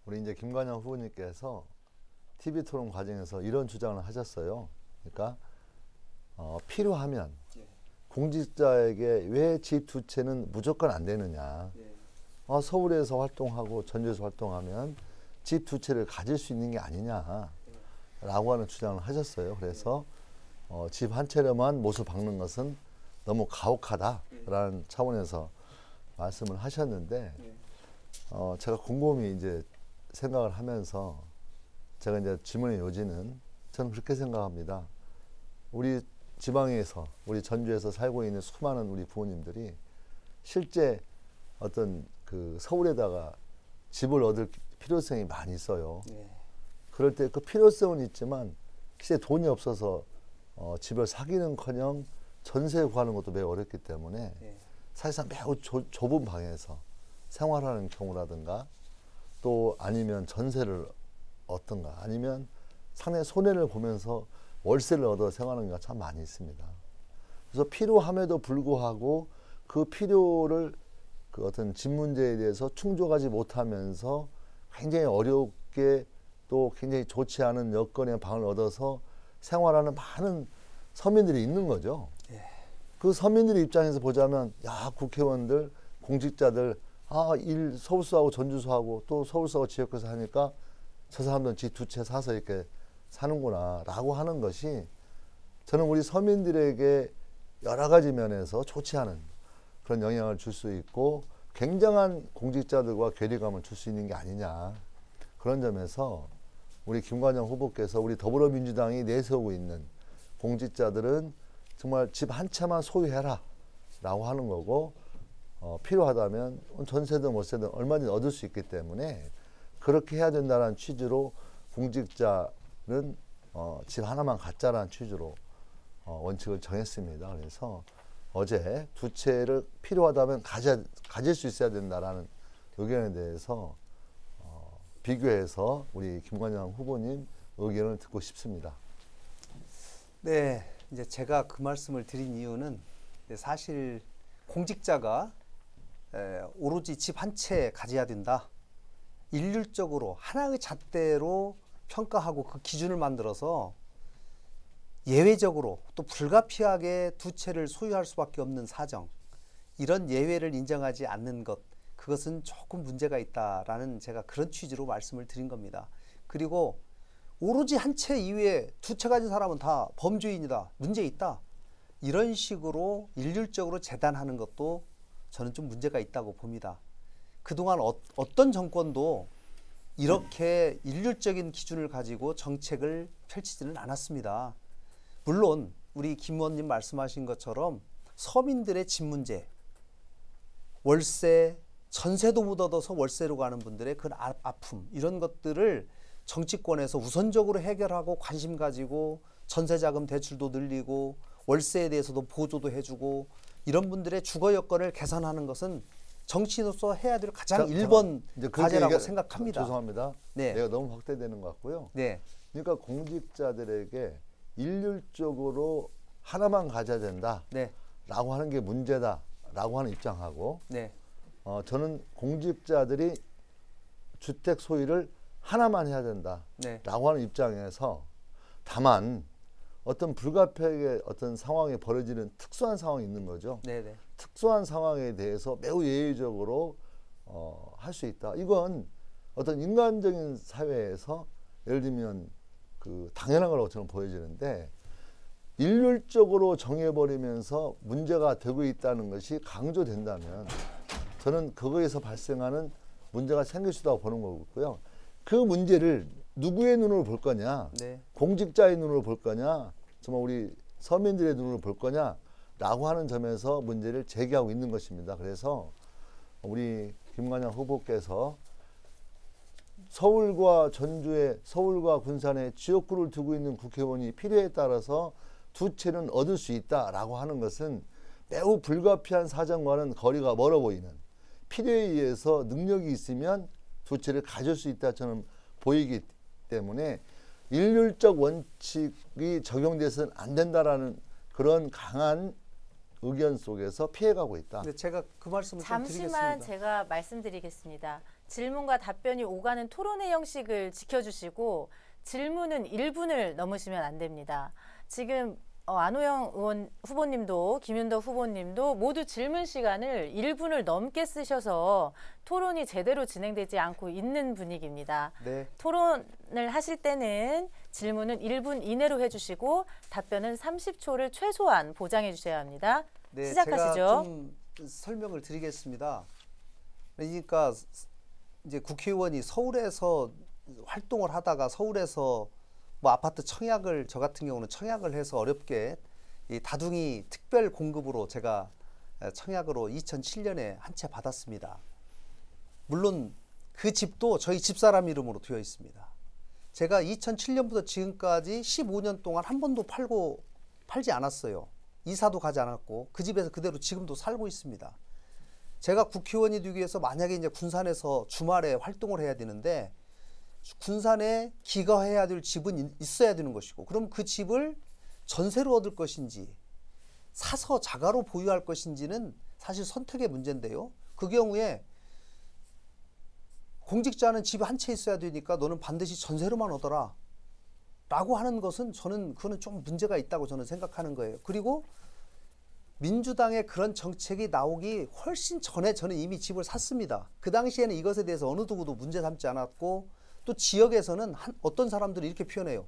우리 이제 김관영 후보님께서 TV 토론 과정에서 이런 주장을 하셨어요. 그러니까 필요하면 공직자에게 왜 집 두 채는 무조건 안 되느냐. 서울에서 활동하고 전주에서 활동하면 집 두 채를 가질 수 있는 게 아니냐라고 하는 주장을 하셨어요. 그래서 집 한 채로만 못을 박는 것은 너무 가혹하다라는 차원에서 말씀을 하셨는데 제가 곰곰이 이제 생각을 하면서 제가 이제 질문의 요지는 저는 그렇게 생각합니다. 우리 지방에서, 우리 전주에서 살고 있는 수많은 우리 부모님들이 실제 어떤 그 서울에다가 집을 얻을 필요성이 많이 있어요. 네. 그럴 때 그 필요성은 있지만 실제 돈이 없어서 집을 사기는커녕 전세 구하는 것도 매우 어렵기 때문에 네. 사실상 매우 좁은 방에서 생활하는 경우라든가 또 아니면 전세를 얻든가 아니면 상당히 손해를 보면서 월세를 얻어 생활하는 경우가 참 많이 있습니다. 그래서 필요함에도 불구하고 그 필요를 그 어떤 집 문제에 대해서 충족하지 못하면서 굉장히 어렵게 또 굉장히 좋지 않은 여건의 방을 얻어서 생활하는 많은 서민들이 있는 거죠. 예. 그 서민들의 입장에서 보자면 야 국회의원들 공직자들 일 서울서하고 전주서하고 또 서울서하고 지역구에서 하니까 저 사람들은 집 두 채 사서 이렇게 사는구나 라고 하는 것이 저는 우리 서민들에게 여러 가지 면에서 좋지 않은 그런 영향을 줄 수 있고 굉장한 공직자들과 괴리감을 줄 수 있는 게 아니냐. 그런 점에서 우리 김관영 후보께서 우리 더불어민주당이 내세우고 있는 공직자들은 정말 집 한 채만 소유해라 라고 하는 거고 필요하다면 전세든 월세든 얼마든지 얻을 수 있기 때문에 그렇게 해야 된다는 취지로 공직자는 집 하나만 갖자라는 취지로 원칙을 정했습니다. 그래서 어제 두 채를 필요하다면 가질 수 있어야 된다라는 의견에 대해서 비교해서 우리 김관영 후보님 의견을 듣고 싶습니다. 네, 이제 제가 그 말씀을 드린 이유는 사실 공직자가 오로지 집 한 채 가져야 된다. 일률적으로 하나의 잣대로 평가하고 그 기준을 만들어서 예외적으로 또 불가피하게 두 채를 소유할 수밖에 없는 사정, 이런 예외를 인정하지 않는 것, 그것은 조금 문제가 있다라는 제가 그런 취지로 말씀을 드린 겁니다. 그리고 오로지 한 채 이외에 두 채 가진 사람은 다 범죄인이다, 문제 있다, 이런 식으로 일률적으로 재단하는 것도 저는 좀 문제가 있다고 봅니다. 그동안 어떤 정권도 이렇게 일률적인 기준을 가지고 정책을 펼치지는 않았습니다. 물론 우리 김 의원님 말씀하신 것처럼 서민들의 집 문제, 월세, 전세도 못 얻어서 월세로 가는 분들의 그 아픔, 이런 것들을 정치권에서 우선적으로 해결하고 관심 가지고 전세자금 대출도 늘리고 월세에 대해서도 보조도 해주고 이런 분들의 주거 여건을 개선하는 것은 정치인으로서 해야 될 가장 1번 과제라고 생각합니다. 죄송합니다. 네. 내가 너무 확대되는 것 같고요. 네. 그러니까 공직자들에게 일률적으로 하나만 가져야 된다라고 네. 하는 게 문제다라고 하는 입장하고 네. 저는 공직자들이 주택 소유를 하나만 해야 된다라고 네. 하는 입장에서 다만 어떤 불가피하게 어떤 상황이 벌어지는 특수한 상황이 있는 거죠. 네네. 특수한 상황에 대해서 매우 예외적으로 할 수 있다. 이건 어떤 인간적인 사회에서 예를 들면 그 당연한 거라고 저는 보여지는데 일률적으로 정해버리면서 문제가 되고 있다는 것이 강조된다면 저는 그거에서 발생하는 문제가 생길 수 있다고 보는 거고요. 그 문제를 누구의 눈으로 볼 거냐, 네. 공직자의 눈으로 볼 거냐, 정말 우리 서민들의 눈으로 볼 거냐라고 하는 점에서 문제를 제기하고 있는 것입니다. 그래서 우리 김관영 후보께서 서울과 전주에, 서울과 군산에 지역구를 두고 있는 국회의원이 필요에 따라서 두 채는 얻을 수 있다라고 하는 것은 매우 불가피한 사정과는 거리가 멀어 보이는, 필요에 의해서 능력이 있으면 두 채를 가질 수 있다 저는 보이기 때문에 일률적 원칙이 적용돼서는 안 된다라는 그런 강한 의견 속에서 피해가고 있다. 근데 제가 그 말씀을 좀 잠시만 드리겠습니다. 제가 말씀드리겠습니다. 질문과 답변이 오가는 토론의 형식을 지켜주시고 질문은 1분을 넘으시면 안 됩니다. 지금 안호영 의원 후보님도 김윤덕 후보님도 모두 질문 시간을 1분을 넘게 쓰셔서 토론이 제대로 진행되지 않고 있는 분위기입니다. 네. 토론을 하실 때는 질문은 1분 이내로 해주시고 답변은 30초를 최소한 보장해 주셔야 합니다. 네, 시작하시죠. 제가 좀 설명을 드리겠습니다. 그러니까 이제 국회의원이 서울에서 활동을 하다가 서울에서 뭐 아파트 청약을 저 같은 경우는 청약을 해서 어렵게 이 다둥이 특별 공급으로 제가 청약으로 2007년에 한 채 받았습니다. 물론 그 집도 저희 집사람 이름으로 되어 있습니다. 제가 2007년부터 지금까지 15년 동안 한 번도 팔지 않았어요. 이사도 가지 않았고 그 집에서 그대로 지금도 살고 있습니다. 제가 국회의원이 되기 위해서 만약에 이제 군산에서 주말에 활동을 해야 되는데 군산에 기거해야 될 집은 있어야 되는 것이고, 그럼 그 집을 전세로 얻을 것인지 사서 자가로 보유할 것인지는 사실 선택의 문제인데요. 그 경우에 공직자는 집이 한 채 있어야 되니까 너는 반드시 전세로만 얻어라 라고 하는 것은 저는 그거는 좀 문제가 있다고 저는 생각하는 거예요. 그리고 민주당의 그런 정책이 나오기 훨씬 전에 저는 이미 집을 샀습니다. 그 당시에는 이것에 대해서 어느 누구도 문제 삼지 않았고, 또 지역에서는 어떤 사람들이 이렇게 표현해요.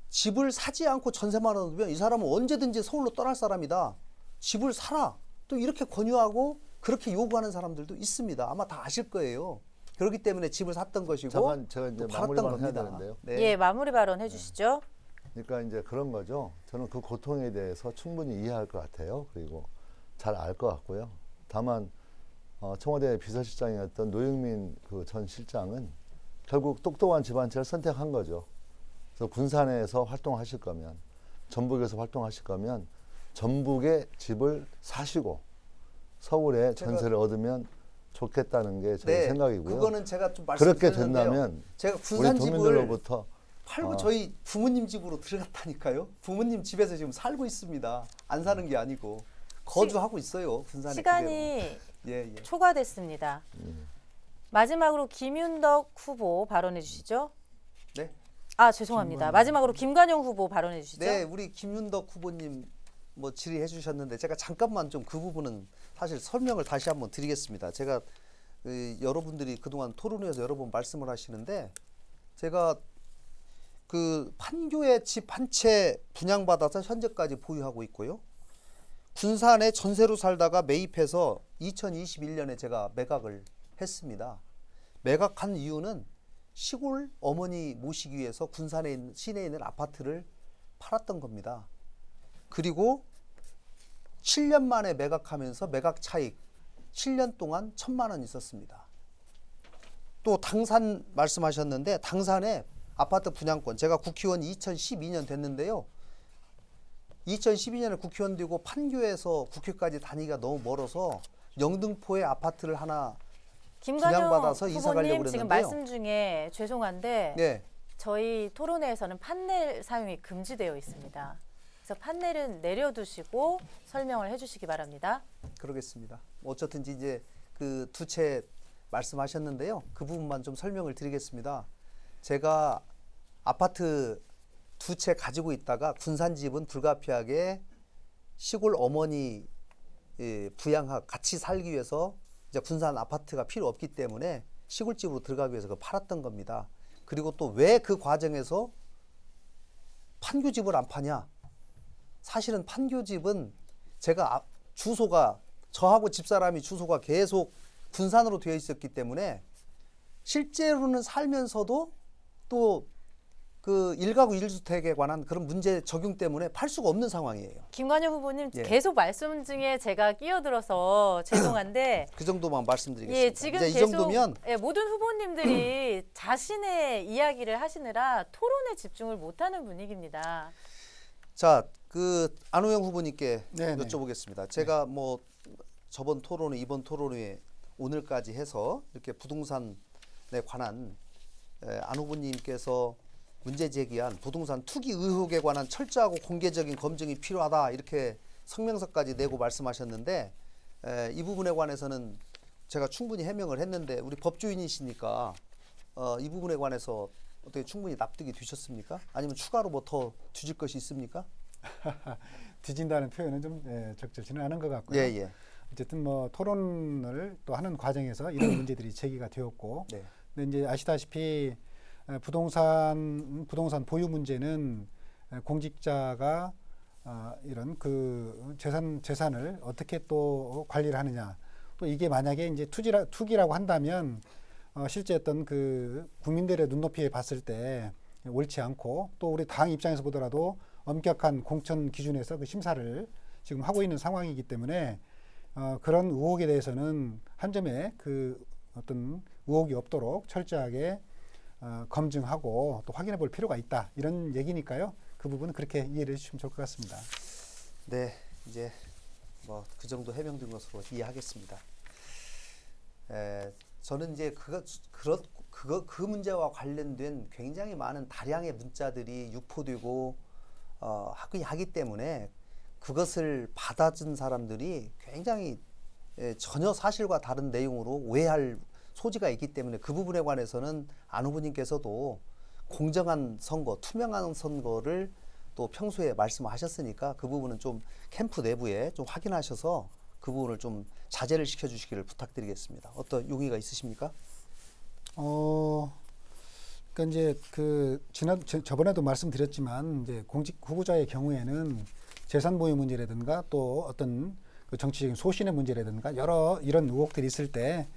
집을 사지 않고 전세만 얻으면 이 사람은 언제든지 서울로 떠날 사람이다. 집을 사라. 또 이렇게 권유하고 그렇게 요구하는 사람들도 있습니다. 아마 다 아실 거예요. 그렇기 때문에 집을 샀던 것이고 잠깐 제가 이제 마무리 발언 해야 되는데요. 네. 예, 마무리 발언 해주시죠. 그러니까 이제 그런 거죠. 저는 그 고통에 대해서 충분히 이해할 것 같아요. 그리고 잘 알 것 같고요. 다만 청와대 비서실장이었던 노영민 그 전 실장은 결국 똑똑한 집 한 채를 선택한 거죠. 그래서 군산에서 활동하실 거면, 전북에서 활동하실 거면 전북에 집을 사시고 서울에 전세를 얻으면 좋겠다는 게 제 생각이고요. 그거는 제가 좀 그렇게 말씀드렸는데요. 된다면 제가 우리 군산 집을 도민들로부터 팔고 저희 부모님 집으로 들어갔다니까요. 부모님 집에서 지금 살고 있습니다. 안 사는 게 아니고 거주하고 있어요. 군산에. 시간이 예. 초과됐습니다. 마지막으로 김윤덕 후보 발언해 주시죠. 네. 아, 죄송합니다. 마지막으로 김관영 후보 발언해 주시죠. 네, 우리 김윤덕 후보님 뭐 질의해 주셨는데 제가 잠깐만 좀 그 부분은 사실 설명을 다시 한번 드리겠습니다. 제가 여러분들이 그동안 토론회에서 여러 번 말씀을 하시는데, 제가 그 판교에 집 한 채 분양받아서 현재까지 보유하고 있고요. 군산에 전세로 살다가 매입해서 2021년에 제가 매각을 했습니다. 매각한 이유는 시골 어머니 모시기 위해서 군산에 있는 시내에 있는 아파트를 팔았던 겁니다. 그리고 7년 만에 매각하면서 매각 차익 7년 동안 1,000만 원 있었습니다. 또 당산 말씀하셨는데, 당산에 아파트 분양권, 제가 국회의원 2012년 됐는데요. 2012년에 국회의원 되고 판교에서 국회까지 다니기가 너무 멀어서 영등포에 아파트를 하나 분양받아서 이사 가려고 후보님 지금 그랬는데요. 말씀 중에 죄송한데 네. 저희 토론회에서는 판넬 사용이 금지되어 있습니다. 그래서 판넬은 내려두시고 설명을 해주시기 바랍니다. 그러겠습니다. 어쨌든지 이제 그 두 채 말씀하셨는데요. 그 부분만 좀 설명을 드리겠습니다. 제가 아파트 두 채 가지고 있다가 군산 집은 불가피하게 시골 어머니 부양하고 같이 살기 위해서 이제 군산 아파트가 필요 없기 때문에 시골집으로 들어가기 위해서 그걸 팔았던 겁니다. 그리고 또 왜 그 과정에서 판교집을 안 파냐? 사실은 판교집은 제가 주소가, 저하고 집사람이 주소가 계속 군산으로 되어 있었기 때문에 실제로는 살면서도 또 그 1가구 1주택에 관한 그런 문제 적용 때문에 팔 수가 없는 상황이에요. 김관영 후보님 예. 계속 말씀 중에 제가 끼어들어서 죄송한데 그 정도만 말씀드리겠습니다. 예, 지금 이제 계속 이 정도면 예, 모든 후보님들이 자신의 이야기를 하시느라 토론에 집중을 못하는 분위기입니다. 자, 그 안호영 후보님께 네네. 여쭤보겠습니다. 제가 뭐 저번 토론회, 이번 토론회 오늘까지 해서 이렇게 부동산에 관한 안 후보님께서 문제 제기한 부동산 투기 의혹에 관한 철저하고 공개적인 검증이 필요하다, 이렇게 성명서까지 내고 말씀하셨는데, 이 부분에 관해서는 제가 충분히 해명을 했는데 우리 법조인이시니까 이 부분에 관해서 어떻게 충분히 납득이 되셨습니까? 아니면 추가로 뭐 더 뒤질 것이 있습니까? 뒤진다는 표현은 좀 적절치는 않은 것 같고요. 예. 어쨌든 뭐 토론을 또 하는 과정에서 이런 문제들이 제기가 되었고, 네. 근데 이제 아시다시피 부동산 보유 문제는 공직자가 이런 그 재산을 어떻게 또 관리를 하느냐, 또 이게 만약에 이제 투기라고 한다면 실제 어떤 그 국민들의 눈높이에 봤을 때 옳지 않고 또 우리 당 입장에서 보더라도 엄격한 공천 기준에서 그 심사를 지금 하고 있는 상황이기 때문에 그런 의혹에 대해서는 한 점에 그 어떤 의혹이 없도록 철저하게 검증하고 또 확인해 볼 필요가 있다. 이런 얘기니까요. 그 부분은 그렇게 이해를 해주시면 좋을 것 같습니다. 네, 이제 뭐 그 정도 해명된 것으로 이해하겠습니다. 저는 이제 그 문제와 관련된 굉장히 많은 다량의 문자들이 유포되고 하기 때문에 그것을 받아준 사람들이 굉장히 전혀 사실과 다른 내용으로 오해할 소지가 있기 때문에 그 부분에 관해서는 안 후보님께서도 공정한 선거, 투명한 선거를 또 평소에 말씀하셨으니까 그 부분은 좀 캠프 내부에 좀 확인하셔서 그 부분을 좀 자제를 시켜주시기를 부탁드리겠습니다. 어떤 용의가 있으십니까? 그러니까 이제 저번에도 말씀드렸지만 이제 공직 후보자의 경우에는 재산 보유 문제라든가 또 어떤 그 정치적인 소신의 문제라든가 여러 이런 의혹들이 있을 때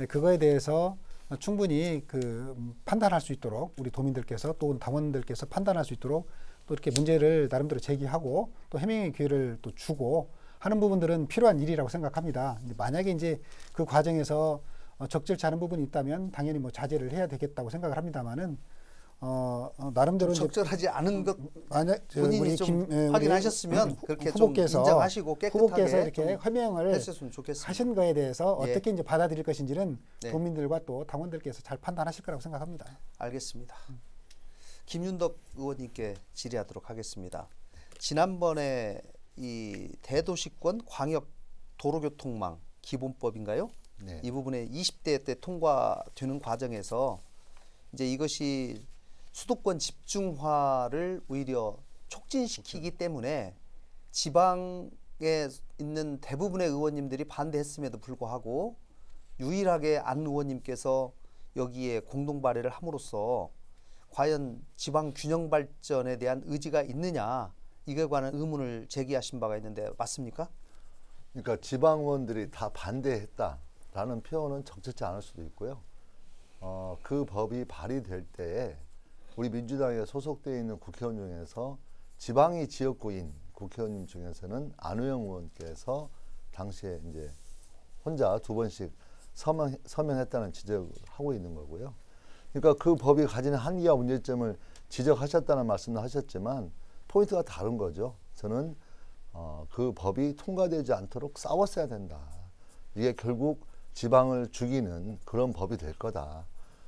그거에 대해서 충분히 그 판단할 수 있도록 우리 도민들께서 또 당원들께서 판단할 수 있도록 또 이렇게 문제를 나름대로 제기하고 또 해명의 기회를 또 주고 하는 부분들은 필요한 일이라고 생각합니다. 만약에 이제 그 과정에서 적절치 않은 부분이 있다면 당연히 뭐 자제를 해야 되겠다고 생각을 합니다만은 나름대로 적절하지 않은 것 만약 본인이 좀 확인하셨으면 그렇게 후보께서, 좀 인정하시고 후보께서 깨끗하게 이렇게 해명을 했었으면 좋겠습니다. 하신 거에 대해서 예. 어떻게 이제 받아들일 것인지는 네. 도민들과 또 당원들께서 잘 판단하실 거라고 생각합니다. 알겠습니다. 김윤덕 의원님께 질의하도록 하겠습니다. 지난번에 이 대도시권 광역 도로교통망 기본법인가요? 네. 이 부분에 20대 때 통과되는 과정에서 이제 이것이 수도권 집중화를 오히려 촉진시키기 때문에 지방에 있는 대부분의 의원님들이 반대했음에도 불구하고 유일하게 안 의원님께서 여기에 공동 발의를 함으로써 과연 지방 균형 발전에 대한 의지가 있느냐 이에 관한 의문을 제기하신 바가 있는데 맞습니까? 그러니까 지방의원들이 다 반대했다라는 표현은 적절치 않을 수도 있고요. 그 법이 발의될 때에 우리 민주당에 소속되어 있는 국회의원 중에서 지방이 지역구인 국회의원님 중에서는 안우영 의원께서 당시에 이제 혼자 2번씩 서명했다는 지적을 하고 있는 거고요. 그러니까 그 법이 가지는 한계와 문제점을 지적하셨다는 말씀도 하셨지만 포인트가 다른 거죠. 저는 그 법이 통과되지 않도록 싸웠어야 된다. 이게 결국 지방을 죽이는 그런 법이 될 거다.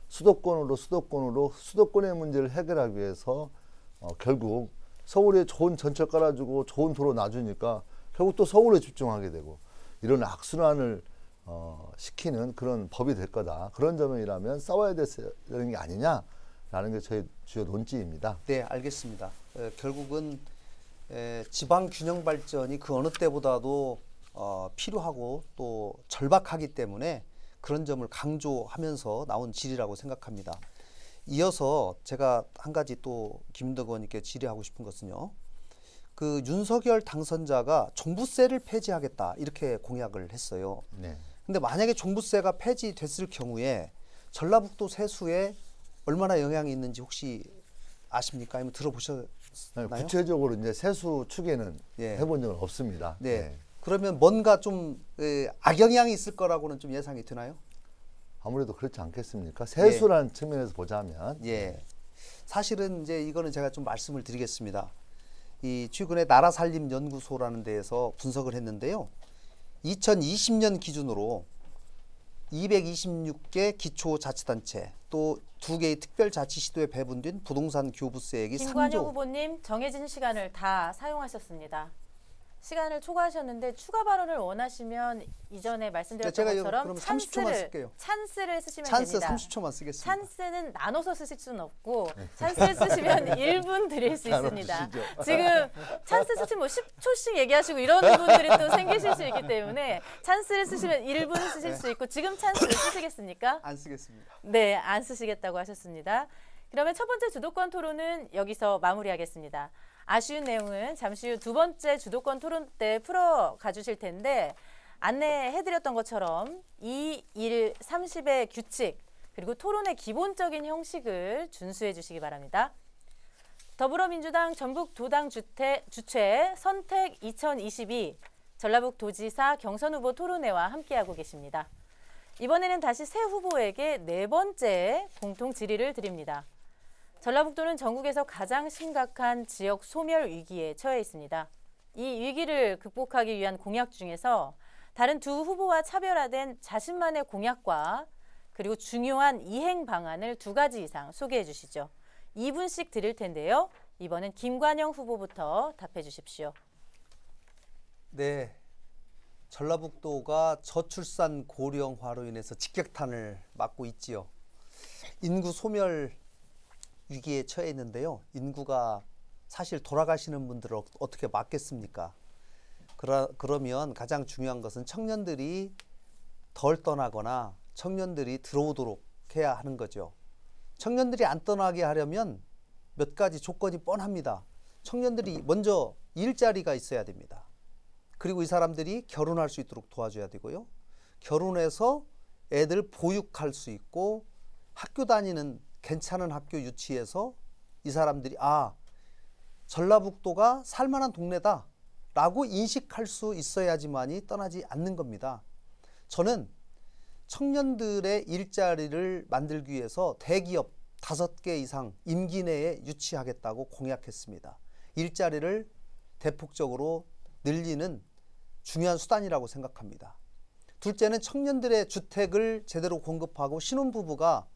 수도권의 문제를 해결하기 위해서 결국 서울에 좋은 전철 깔아주고 좋은 도로 놔주니까 결국 또 서울에 집중하게 되고 이런 악순환을 시키는 그런 법이 될 거다. 그런 점이라면 싸워야 되는 게 아니냐라는 게 저희 주요 논지입니다. 네, 알겠습니다. 결국은 지방 균형 발전이 그 어느 때보다도 필요하고 또 절박하기 때문에 그런 점을 강조하면서 나온 질의라고 생각합니다. 이어서 제가 한 가지 또 김윤덕 의원님께 질의하고 싶은 것은요. 그 윤석열 당선자가 종부세를 폐지하겠다 이렇게 공약을 했어요. 네. 근데 만약에 종부세가 폐지됐을 경우에 전라북도 세수에 얼마나 영향이 있는지 혹시 아십니까? 아니면 들어보셨나요? 구체적으로 이제 세수 추계는 예. 해본 적은 없습니다. 네. 네. 그러면 뭔가 좀 악영향이 있을 거라고는 좀 예상이 드나요? 아무래도 그렇지 않겠습니까? 세수라는 측면에서 보자면. 예. 사실은 이제 이거는 제가 좀 말씀을 드리겠습니다. 이 최근에 나라살림연구소라는 데에서 분석을 했는데요. 2020년 기준으로 226개 기초자치단체 또 2개의 특별자치시도에 배분된 부동산 교부세액이 김관영 3조. 후보님 정해진 시간을 다 사용하셨습니다. 시간을 초과하셨는데 추가 발언을 원하시면 이전에 말씀드렸던 제가 것처럼 그럼 30초만 쓸게요. 찬스를 쓰시면 찬스 됩니다. 30초만 쓰겠습니다. 찬스는 나눠서 쓰실 수는 없고 찬스를 쓰시면 1분 드릴 수 있습니다. 지금 찬스 쓰시면 뭐 10초씩 얘기하시고 이런 분들이 또 생기실 수 있기 때문에 찬스를 쓰시면 1분 쓰실 수 있고 지금 찬스를 쓰시겠습니까? 안 쓰겠습니다. 네, 안 쓰시겠다고 하셨습니다. 그러면 첫 번째 주도권 토론은 여기서 마무리하겠습니다. 아쉬운 내용은 잠시 후 2번째 주도권 토론 때 풀어가 주실 텐데 안내해드렸던 것처럼 2, 1, 30의 규칙 그리고 토론의 기본적인 형식을 준수해 주시기 바랍니다. 더불어민주당 전북도당 주최 선택 2022 전라북도지사 경선 후보 토론회와 함께하고 계십니다. 이번에는 다시 새 후보에게 네 번째 공통 질의를 드립니다. 전라북도는 전국에서 가장 심각한 지역 소멸 위기에 처해 있습니다. 이 위기를 극복하기 위한 공약 중에서 다른 두 후보와 차별화된 자신만의 공약과 그리고 중요한 이행 방안을 2가지 이상 소개해 주시죠. 2분씩 드릴 텐데요. 이번엔 김관영 후보부터 답해 주십시오. 네, 전라북도가 저출산 고령화로 인해서 직격탄을 맞고 있지요. 인구 소멸 위기에 처해 있는데요. 인구가 사실 돌아가시는 분들을 어떻게 막겠습니까? 그러면 가장 중요한 것은 청년들이 덜 떠나거나 청년들이 들어오도록 해야 하는 거죠. 청년들이 안 떠나게 하려면 몇 가지 조건이 뻔합니다. 청년들이 먼저 일자리가 있어야 됩니다. 그리고 이 사람들이 결혼할 수 있도록 도와줘야 되고요. 결혼해서 애들 보육할 수 있고 학교 다니는 괜찮은 학교 유치해서 이 사람들이 전라북도가 살만한 동네다 라고 인식할 수 있어야지만이 떠나지 않는 겁니다. 저는 청년들의 일자리를 만들기 위해서 대기업 5개 이상 임기 내에 유치하겠다고 공약했습니다. 일자리를 대폭적으로 늘리는 중요한 수단이라고 생각합니다. 둘째는 청년들의 주택을 제대로 공급하고 신혼부부가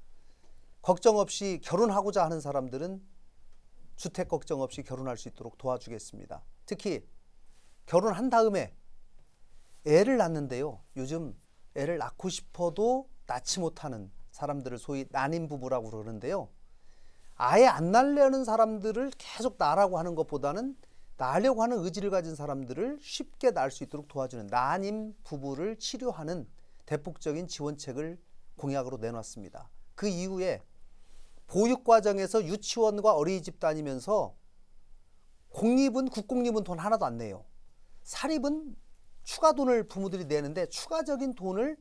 걱정 없이 결혼하고자 하는 사람들은 주택 걱정 없이 결혼할 수 있도록 도와주겠습니다. 특히 결혼한 다음에 애를 낳는데요. 요즘 애를 낳고 싶어도 낳지 못하는 사람들을 소위 난임 부부라고 그러는데요. 아예 안 낳으려는 사람들을 계속 낳으라고 하는 것보다는 낳으려고 하는 의지를 가진 사람들을 쉽게 낳을 수 있도록 도와주는 난임 부부를 치료하는 대폭적인 지원책을 공약으로 내놨습니다. 그 이후에 보육 과정에서 유치원과 어린이집 다니면서 공립은 국공립은 돈 하나도 안 내요. 사립은 추가 돈을 부모들이 내는데 추가적인 돈을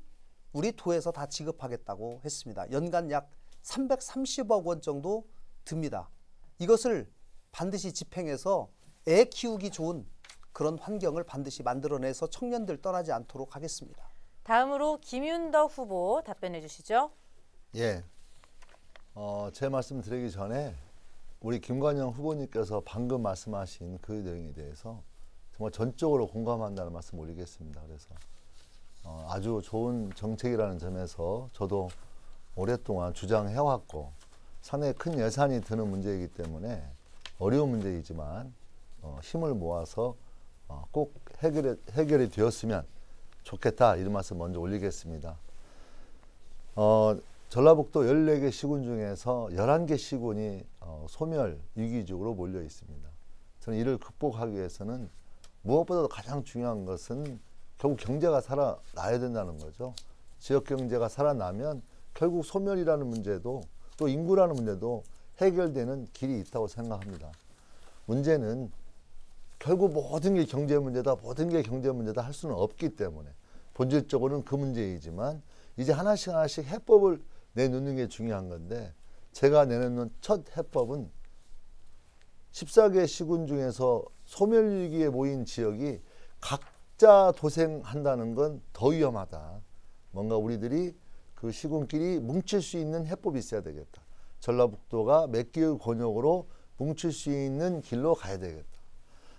우리 도에서 다 지급하겠다고 했습니다. 연간 약 330억 원 정도 듭니다. 이것을 반드시 집행해서 애 키우기 좋은 그런 환경을 반드시 만들어내서 청년들 떠나지 않도록 하겠습니다. 다음으로 김윤덕 후보 답변해 주시죠. 예. 제 말씀 드리기 전에 우리 김관영 후보님께서 방금 말씀하신 그 내용에 대해서 정말 전적으로 공감한다는 말씀 올리겠습니다. 그래서 아주 좋은 정책이라는 점에서 저도 오랫동안 주장해왔고 상당히 큰 예산이 드는 문제이기 때문에 어려운 문제이지만 힘을 모아서 꼭 해결이 되었으면 좋겠다 이런 말씀 먼저 올리겠습니다. 전라북도 14개 시군 중에서 11개 시군이 소멸 위기적으로 몰려 있습니다. 저는 이를 극복하기 위해서는 무엇보다도 가장 중요한 것은 결국 경제가 살아나야 된다는 거죠. 지역 경제가 살아나면 결국 소멸이라는 문제도 또 인구라는 문제도 해결되는 길이 있다고 생각합니다. 문제는 결국 모든 게 경제 문제다, 모든 게 경제 문제다 할 수는 없기 때문에 본질적으로는 그 문제이지만 이제 하나씩 해법을 내놓는 게 중요한 건데 제가 내놓는 첫 해법은 14개 시군 중에서 소멸위기에 모인 지역이 각자 도생한다는 건 더 위험하다. 뭔가 우리들이 그 시군끼리 뭉칠 수 있는 해법이 있어야 되겠다. 전라북도가 몇 개의 권역으로 뭉칠 수 있는 길로 가야 되겠다.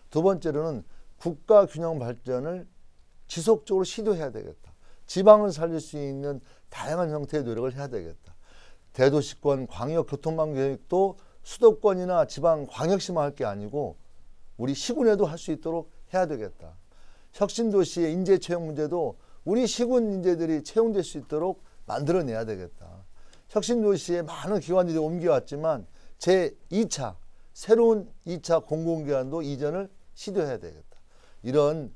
두 번째로는 국가 균형 발전을 지속적으로 시도해야 되겠다. 지방을 살릴 수 있는 다양한 형태의 노력을 해야 되겠다. 대도시권 광역교통망 계획도 수도권이나 지방 광역시만 할 게 아니고 우리 시군에도 할 수 있도록 해야 되겠다. 혁신도시의 인재 채용 문제도 우리 시군 인재들이 채용될 수 있도록 만들어내야 되겠다. 혁신도시에 많은 기관들이 옮겨왔지만 제2차 새로운 2차 공공기관도 이전을 시도해야 되겠다. 이런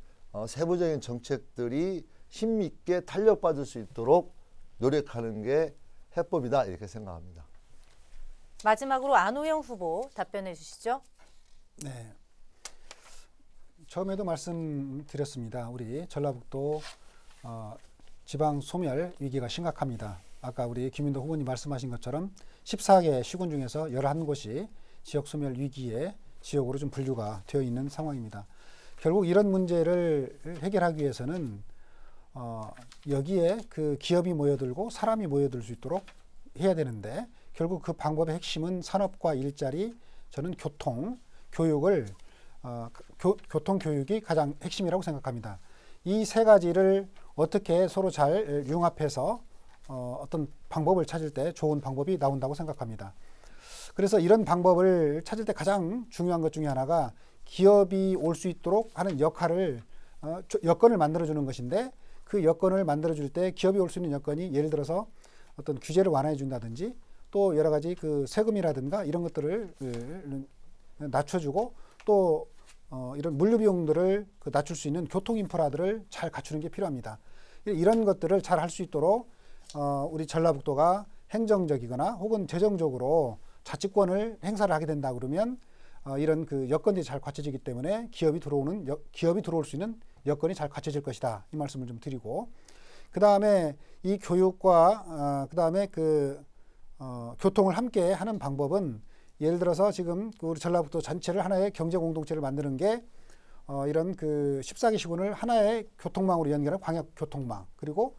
세부적인 정책들이 힘있게 탄력받을 수 있도록 노력하는 게 해법이다 이렇게 생각합니다. 마지막으로 안호영 후보 답변해 주시죠. 네. 처음에도 말씀드렸습니다. 우리 전라북도 지방 소멸 위기가 심각합니다. 아까 우리 김윤덕 후보님 말씀하신 것처럼 14개 시군 중에서 11곳이 지역 소멸 위기의 지역으로 좀 분류가 되어 있는 상황입니다. 결국 이런 문제를 해결하기 위해서는 여기에 그 기업이 모여들고 사람이 모여들 수 있도록 해야 되는데 결국 그 방법의 핵심은 산업과 일자리, 저는 교통, 교육을 교통 교육이 가장 핵심이라고 생각합니다. 이 세 가지를 어떻게 서로 잘 융합해서 어떤 방법을 찾을 때 좋은 방법이 나온다고 생각합니다. 그래서 이런 방법을 찾을 때 가장 중요한 것 중에 하나가 기업이 올 수 있도록 하는 역할을 여건을 만들어주는 것인데 그 여건을 만들어줄 때 기업이 올 수 있는 여건이 예를 들어서 어떤 규제를 완화해 준다든지 또 여러 가지 그 세금이라든가 이런 것들을 낮춰주고 또 이런 물류 비용들을 낮출 수 있는 교통 인프라들을 잘 갖추는 게 필요합니다. 이런 것들을 잘 할 수 있도록 우리 전라북도가 행정적이거나 혹은 재정적으로 자치권을 행사를 하게 된다 그러면 이런 그 여건들이 잘 갖춰지기 때문에 기업이 들어올 수 있는 여건이 잘 갖춰질 것이다. 이 말씀을 좀 드리고 그 다음에 이 교육과 그 다음에 교통을 함께 하는 방법은 예를 들어서 지금 우리 전라북도 전체를 하나의 경제 공동체를 만드는 게 이런 그 14개 시군을 하나의 교통망으로 연결한 광역교통망 그리고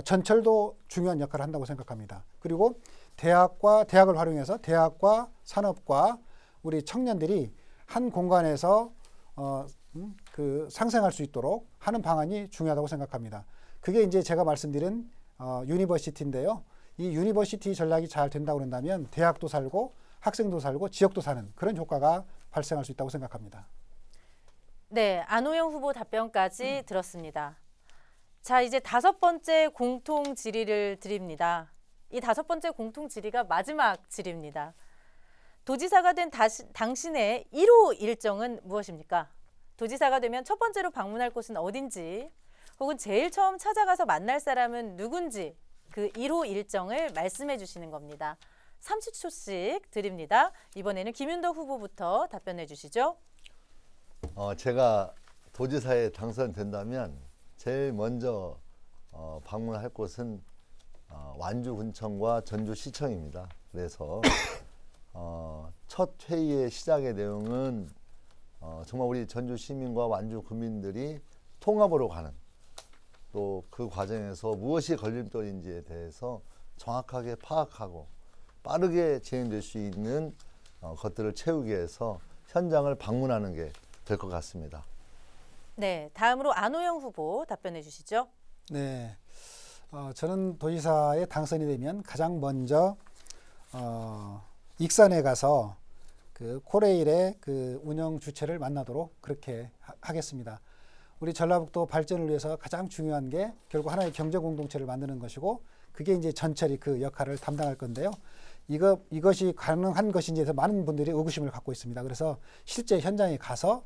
전철도 중요한 역할을 한다고 생각합니다. 그리고 대학을 활용해서 대학과 산업과 우리 청년들이 한 공간에서 상생할 수 있도록 하는 방안이 중요하다고 생각합니다. 그게 이제 제가 말씀드린 유니버시티인데요. 이 유니버시티 전략이 잘 된다고 그런다면 대학도 살고 학생도 살고 지역도 사는 그런 효과가 발생할 수 있다고 생각합니다. 네, 안호영 후보 답변까지 들었습니다. 자, 이제 5번째 공통 질의를 드립니다. 이 5번째 공통 질의가 마지막 질의입니다. 도지사가 된 당신의 1호 일정은 무엇입니까? 도지사가 되면 첫 번째로 방문할 곳은 어딘지 혹은 제일 처음 찾아가서 만날 사람은 누군지 그 1호 일정을 말씀해 주시는 겁니다. 30초씩 드립니다. 이번에는 김윤덕 후보부터 답변해 주시죠. 제가 도지사에 당선된다면 제일 먼저 방문할 곳은 완주군청과 전주시청입니다. 그래서 첫 회의의 시작의 내용은 정말 우리 전주 시민과 완주 구민들이 통합으로 가는 또 그 과정에서 무엇이 걸림돌인지에 대해서 정확하게 파악하고 빠르게 진행될 수 있는 것들을 채우기 위해서 현장을 방문하는 게 될 것 같습니다. 네, 다음으로 안호영 후보 답변해 주시죠. 네, 저는 도지사에 당선이 되면 가장 먼저 익산에 가서 그 코레일의 그 운영 주체를 만나도록 그렇게 하겠습니다. 우리 전라북도 발전을 위해서 가장 중요한 게 결국 하나의 경제 공동체를 만드는 것이고 그게 이제 전철이 그 역할을 담당할 건데요. 이것이 가능한 것인지에서 많은 분들이 의구심을 갖고 있습니다. 그래서 실제 현장에 가서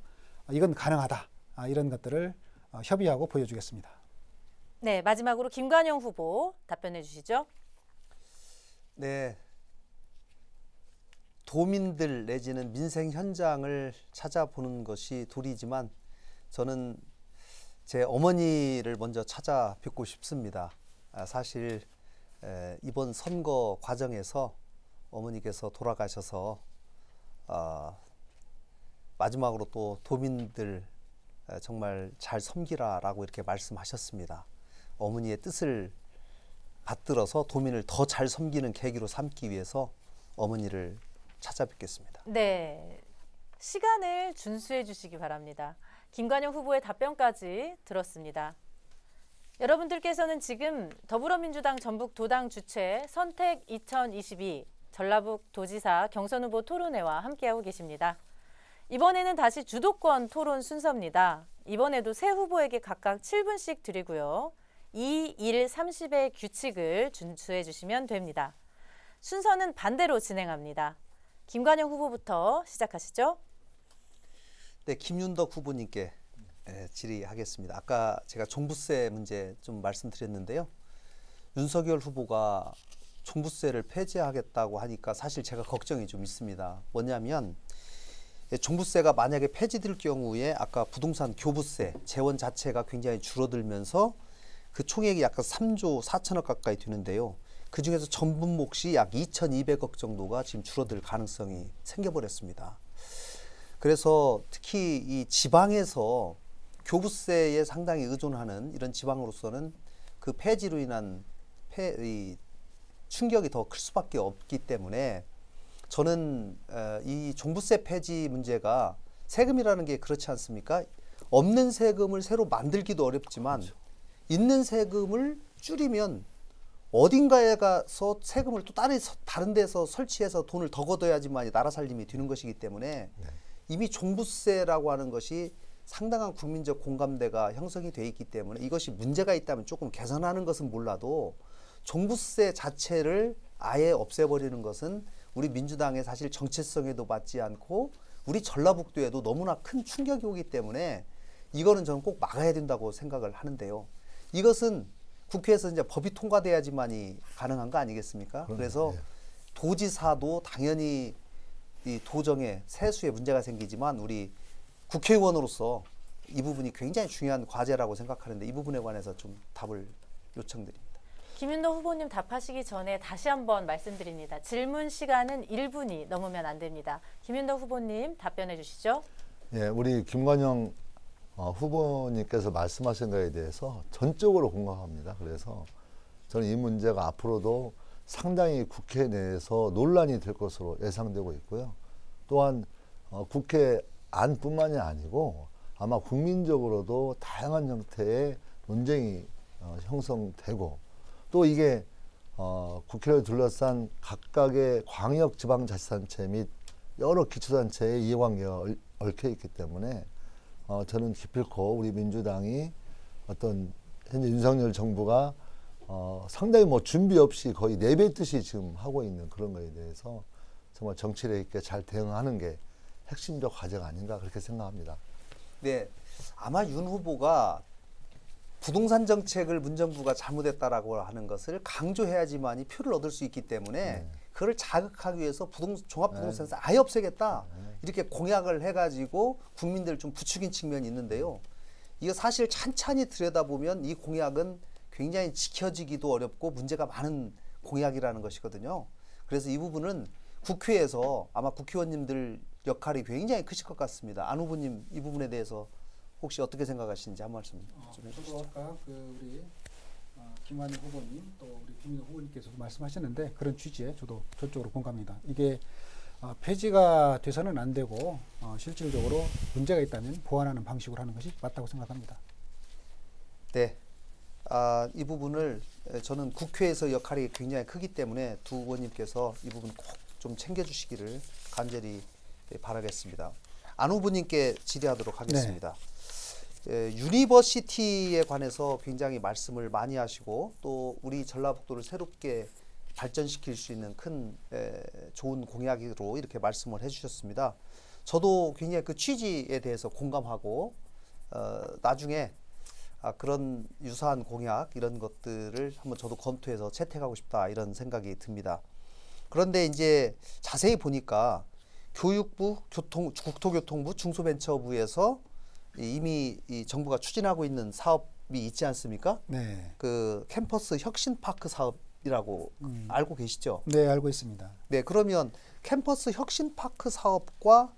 이건 가능하다 이런 것들을 협의하고 보여주겠습니다. 네, 마지막으로 김관영 후보 답변해 주시죠. 네, 도민들 내지는 민생 현장을 찾아보는 것이 도리지만 저는 제 어머니를 먼저 찾아뵙고 싶습니다. 사실 이번 선거 과정에서 어머니께서 돌아가셔서 마지막으로 또 도민들 정말 잘 섬기라라고 이렇게 말씀하셨습니다. 어머니의 뜻을 받들어서 도민을 더 잘 섬기는 계기로 삼기 위해서 어머니를 찾아뵙겠습니다. 네, 시간을 준수해 주시기 바랍니다. 김관영 후보의 답변까지 들었습니다. 여러분들께서는 지금 더불어민주당 전북도당 주최 선택 2022 전라북 도지사 경선 후보 토론회와 함께하고 계십니다. 이번에는 다시 주도권 토론 순서입니다. 이번에도 세 후보에게 각각 7분씩 드리고요. 2, 1, 30의 규칙을 준수해 주시면 됩니다. 순서는 반대로 진행합니다. 김관영 후보부터 시작하시죠. 네, 김윤덕 후보님께 질의하겠습니다. 아까 제가 종부세 문제 좀 말씀드렸는데요. 윤석열 후보가 종부세를 폐지하겠다고 하니까 사실 제가 걱정이 좀 있습니다. 뭐냐면 종부세가 만약에 폐지될 경우에 아까 부동산 교부세, 재원 자체가 굉장히 줄어들면서 그 총액이 약간 3조 4천억 가까이 되는데요. 그중에서 전분 몫이 약 2,200억 정도가 지금 줄어들 가능성이 생겨버렸습니다. 그래서 특히 이 지방에서 교부세에 상당히 의존하는 이런 지방으로서는 그 폐지로 인한 이 충격이 더 클 수밖에 없기 때문에 저는 이 종부세 폐지 문제가 세금이라는 게 그렇지 않습니까? 없는 세금을 새로 만들기도 어렵지만 그렇죠. 있는 세금을 줄이면 어딘가에 가서 세금을 또 다른 데서 설치해서 돈을 더 걷어야지만 나라 살림이 되는 것이기 때문에 네. 이미 종부세라고 하는 것이 상당한 국민적 공감대가 형성이 돼 있기 때문에 이것이 문제가 있다면 조금 개선하는 것은 몰라도 종부세 자체를 아예 없애버리는 것은 우리 민주당의 사실 정체성에도 맞지 않고 우리 전라북도에도 너무나 큰 충격이 오기 때문에 이거는 저는 꼭 막아야 된다고 생각을 하는데요. 이것은 국회에서 이제 법이 통과돼야지만이 가능한 거 아니겠습니까? 그래서 네. 도지사도 당연히 이 도정에 세수에 문제가 생기지만 우리 국회의원으로서 이 부분이 굉장히 중요한 과제라고 생각하는데 이 부분에 관해서 좀 답을 요청드립니다. 김윤도 후보님 답하시기 전에 다시 한번 말씀드립니다. 질문 시간은 1분이 넘으면 안 됩니다. 김윤도 후보님 답변해 주시죠. 예, 우리 김관영 후보님께서 말씀하신 것에 대해서 전적으로 공감합니다. 그래서 저는 이 문제가 앞으로도 상당히 국회 내에서 논란이 될 것으로 예상되고 있고요. 또한 국회 안뿐만이 아니고 아마 국민적으로도 다양한 형태의 논쟁이 형성되고 또 이게 국회를 둘러싼 각각의 광역지방자치단체 및 여러 기초단체의 이해관계가 얽혀 있기 때문에 저는 기필코 우리 민주당이 어떤 현재 윤석열 정부가 상당히 뭐 준비 없이 거의 내뱉듯이 지금 하고 있는 그런 거에 대해서 정말 정치력 있게 잘 대응하는 게 핵심적 과제가 아닌가 그렇게 생각합니다. 네, 아마 윤 후보가 부동산 정책을 문정부가 잘못했다라고 하는 것을 강조해야지만이 표를 얻을 수 있기 때문에 그걸 자극하기 위해서 종합부동산세 아예 없애겠다 이렇게 공약을 해가지고 국민들을 좀 부추긴 측면이 있는데요. 이거 사실 찬찬히 들여다보면 이 공약은 굉장히 지켜지기도 어렵고 문제가 많은 공약이라는 것이거든요. 그래서 이 부분은 국회에서 아마 국회의원님들 역할이 굉장히 크실 것 같습니다. 안 후보님 이 부분에 대해서 혹시 어떻게 생각하시는지 한 말씀 좀 해주시죠. 저도 아까 우리 김관영 후보님 또 우리 김민호 후보님께서도 말씀하셨는데 그런 취지에 저도 전적으로 공감합니다. 이게 폐지가 돼서는 안 되고 실질적으로 문제가 있다면 보완하는 방식으로 하는 것이 맞다고 생각합니다. 네, 이 부분을 저는 국회에서 역할이 굉장히 크기 때문에 두 후보님께서 이 부분 꼭 좀 챙겨주시기를 간절히 바라겠습니다. 안 후보님께 질의하도록 하겠습니다. 네. 유니버시티에 관해서 굉장히 말씀을 많이 하시고 또 우리 전라북도를 새롭게 발전시킬 수 있는 큰 좋은 공약으로 이렇게 말씀을 해주셨습니다. 저도 굉장히 그 취지에 대해서 공감하고 나중에 그런 유사한 공약 이런 것들을 한번 저도 검토해서 채택하고 싶다 이런 생각이 듭니다. 그런데 이제 자세히 보니까 교육부, 국토교통부, 중소벤처부에서 이미 이 정부가 추진하고 있는 사업이 있지 않습니까? 네. 그 캠퍼스 혁신파크 사업이라고 알고 계시죠? 네, 알고 있습니다. 네, 그러면 캠퍼스 혁신파크 사업과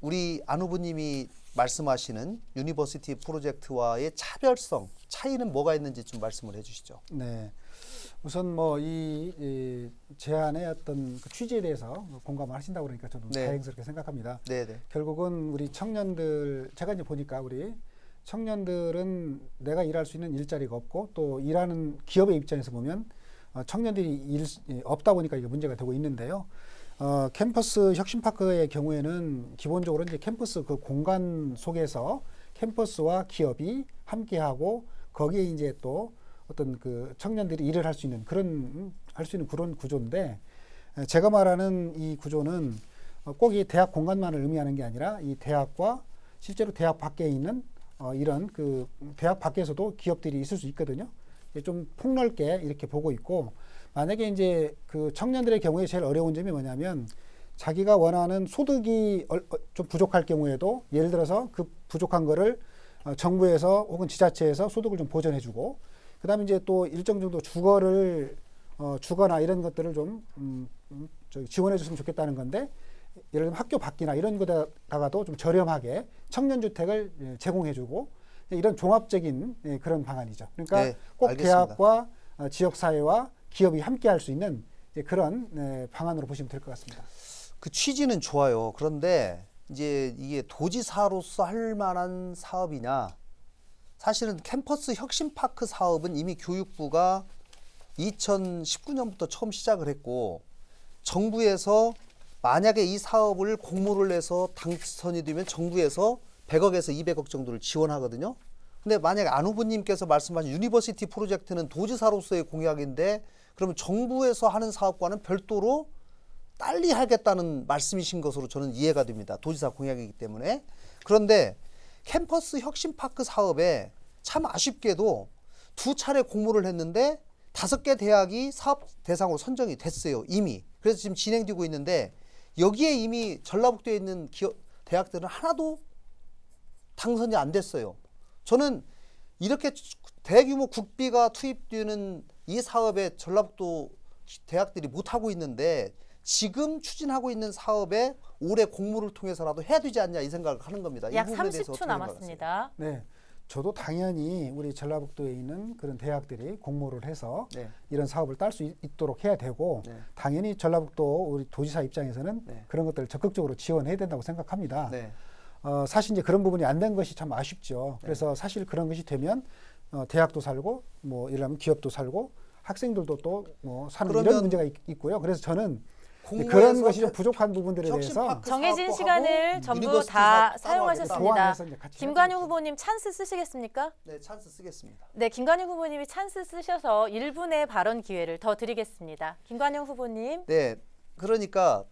우리 안 후보님이 말씀하시는 유니버시티 프로젝트와의 차별성, 차이는 뭐가 있는지 좀 말씀을 해주시죠. 네. 우선 뭐 이 제안의 어떤 그 취지에 대해서 공감을 하신다고 그러니까 저는 네. 다행스럽게 생각합니다. 네네. 결국은 우리 청년들, 제가 이제 보니까 우리 청년들은 내가 일할 수 있는 일자리가 없고 또 일하는 기업의 입장에서 보면 청년들이 없다 보니까 이게 문제가 되고 있는데요. 캠퍼스 혁신파크의 경우에는 기본적으로 이제 캠퍼스 그 공간 속에서 캠퍼스와 기업이 함께하고 거기에 이제 또 어떤 그 청년들이 일을 할 수 있는 그런 구조인데 제가 말하는 이 구조는 꼭 이 대학 공간만을 의미하는 게 아니라 이 대학과 실제로 대학 밖에 있는 이런 그 대학 밖에서도 기업들이 있을 수 있거든요. 좀 폭넓게 이렇게 보고 있고 만약에 이제 그 청년들의 경우에 제일 어려운 점이 뭐냐면 자기가 원하는 소득이 좀 부족할 경우에도 예를 들어서 그 부족한 거를 정부에서 혹은 지자체에서 소득을 좀 보전해주고 그다음에 이제 또 일정 정도 주거를 주거나 이런 것들을 좀 지원해 줬으면 좋겠다는 건데, 예를 들면 학교 밖이나 이런 거다가도 좀 저렴하게 청년주택을 제공해주고 이런 종합적인 그런 방안이죠. 그러니까 네, 꼭 알겠습니다. 대학과 지역사회와 기업이 함께 할 수 있는 그런 방안으로 보시면 될 것 같습니다. 그 취지는 좋아요. 그런데 이제 이게 도지사로서 할 만한 사업이냐? 사실은 캠퍼스 혁신파크 사업은 이미 교육부가 2019년부터 처음 시작을 했고, 정부에서 만약에 이 사업을 공모를 내서 당선이 되면 정부에서 100억에서 200억 정도를 지원하거든요. 근데 만약에 안 후보님께서 말씀하신 유니버시티 프로젝트는 도지사로서의 공약인데, 그러면 정부에서 하는 사업과는 별도로 딸리 하겠다는 말씀이신 것으로 저는 이해가 됩니다. 도지사 공약이기 때문에. 그런데 캠퍼스 혁신파크 사업에 참 아쉽게도 2차례 공모를 했는데 5개 대학이 사업 대상으로 선정이 됐어요. 이미. 그래서 지금 진행되고 있는데, 여기에 이미 전라북도에 있는 대학들은 하나도 당선이 안 됐어요. 저는 이렇게 대규모 국비가 투입되는 이 사업에 전라북도 대학들이 못하고 있는데, 지금 추진하고 있는 사업에 올해 공모를 통해서라도 해야 되지 않냐 이 생각을 하는 겁니다. 약 이 부분에 대해서 30초 어떻게 남았습니다. 네, 저도 당연히 우리 전라북도에 있는 그런 대학들이 공모를 해서 네. 이런 사업을 딸 수 있도록 해야 되고, 네. 당연히 전라북도 우리 도지사 입장에서는 네. 그런 것들을 적극적으로 지원해야 된다고 생각합니다. 네. 사실 이제 그런 부분이 안 된 것이 참 아쉽죠. 그래서 사실 그런 것이 되면 대학도 살고, 뭐 예를 들면 기업도 살고, 학생들도 또 뭐 사는 이런 그러면 문제가 있고요. 그래서 저는 공모에서 그런 것이 좀 부족한 부분들에 대해서 혁신파크 정해진 사업도 시간을 하고 전부 유니버시티 다 사업 따로 하겠다. 사용하셨습니다. 보완해서 이제 같이 김관효 해야 후보님 찬스 쓰시겠습니까? 네, 찬스 쓰겠습니다. 네, 김관효 후보님이 찬스 쓰셔서 1분의 발언 기회를 더 드리겠습니다. 김관효 후보님. 네, 그러니까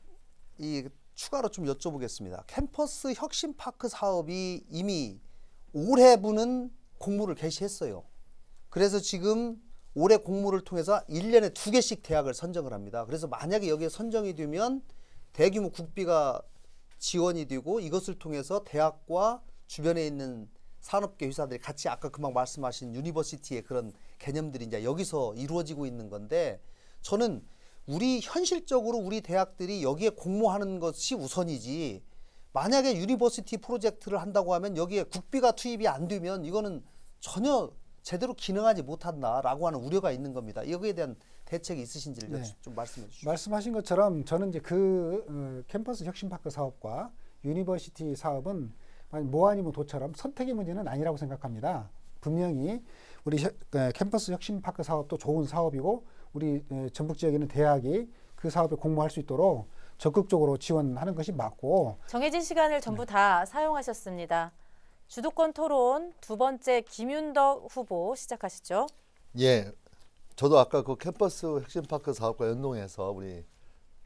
이 추가로 좀 여쭤보겠습니다. 캠퍼스 혁신파크 사업이 이미 올해부는 공모를 개시했어요. 그래서 지금 올해 공모를 통해서 1년에 2개씩 대학을 선정을 합니다. 그래서 만약에 여기에 선정이 되면 대규모 국비가 지원이 되고, 이것을 통해서 대학과 주변에 있는 산업계 회사들이 같이 아까 금방 말씀하신 유니버시티의 그런 개념들이 이제 여기서 이루어지고 있는 건데, 저는 현실적으로 우리 대학들이 여기에 공모하는 것이 우선이지, 만약에 유니버시티 프로젝트를 한다고 하면 여기에 국비가 투입이 안 되면 이거는 전혀 제대로 기능하지 못한다라고 하는 우려가 있는 겁니다. 여기에 대한 대책이 있으신지를 네. 좀 말씀해 주시죠. 말씀하신 것처럼 저는 이제 캠퍼스 혁신파크 사업과 유니버시티 사업은 뭐 아니면 도처럼 선택의 문제는 아니라고 생각합니다. 분명히 우리 캠퍼스 혁신파크 사업도 좋은 사업이고, 우리 전북 지역에 있는 대학이 그 사업에 공모할 수 있도록 적극적으로 지원하는 것이 맞고, 정해진 시간을 전부 다 사용하셨습니다. 주도권 토론 두 번째 김윤덕 후보 시작하시죠. 예, 저도 아까 그 캠퍼스 혁신파크 사업과 연동해서 우리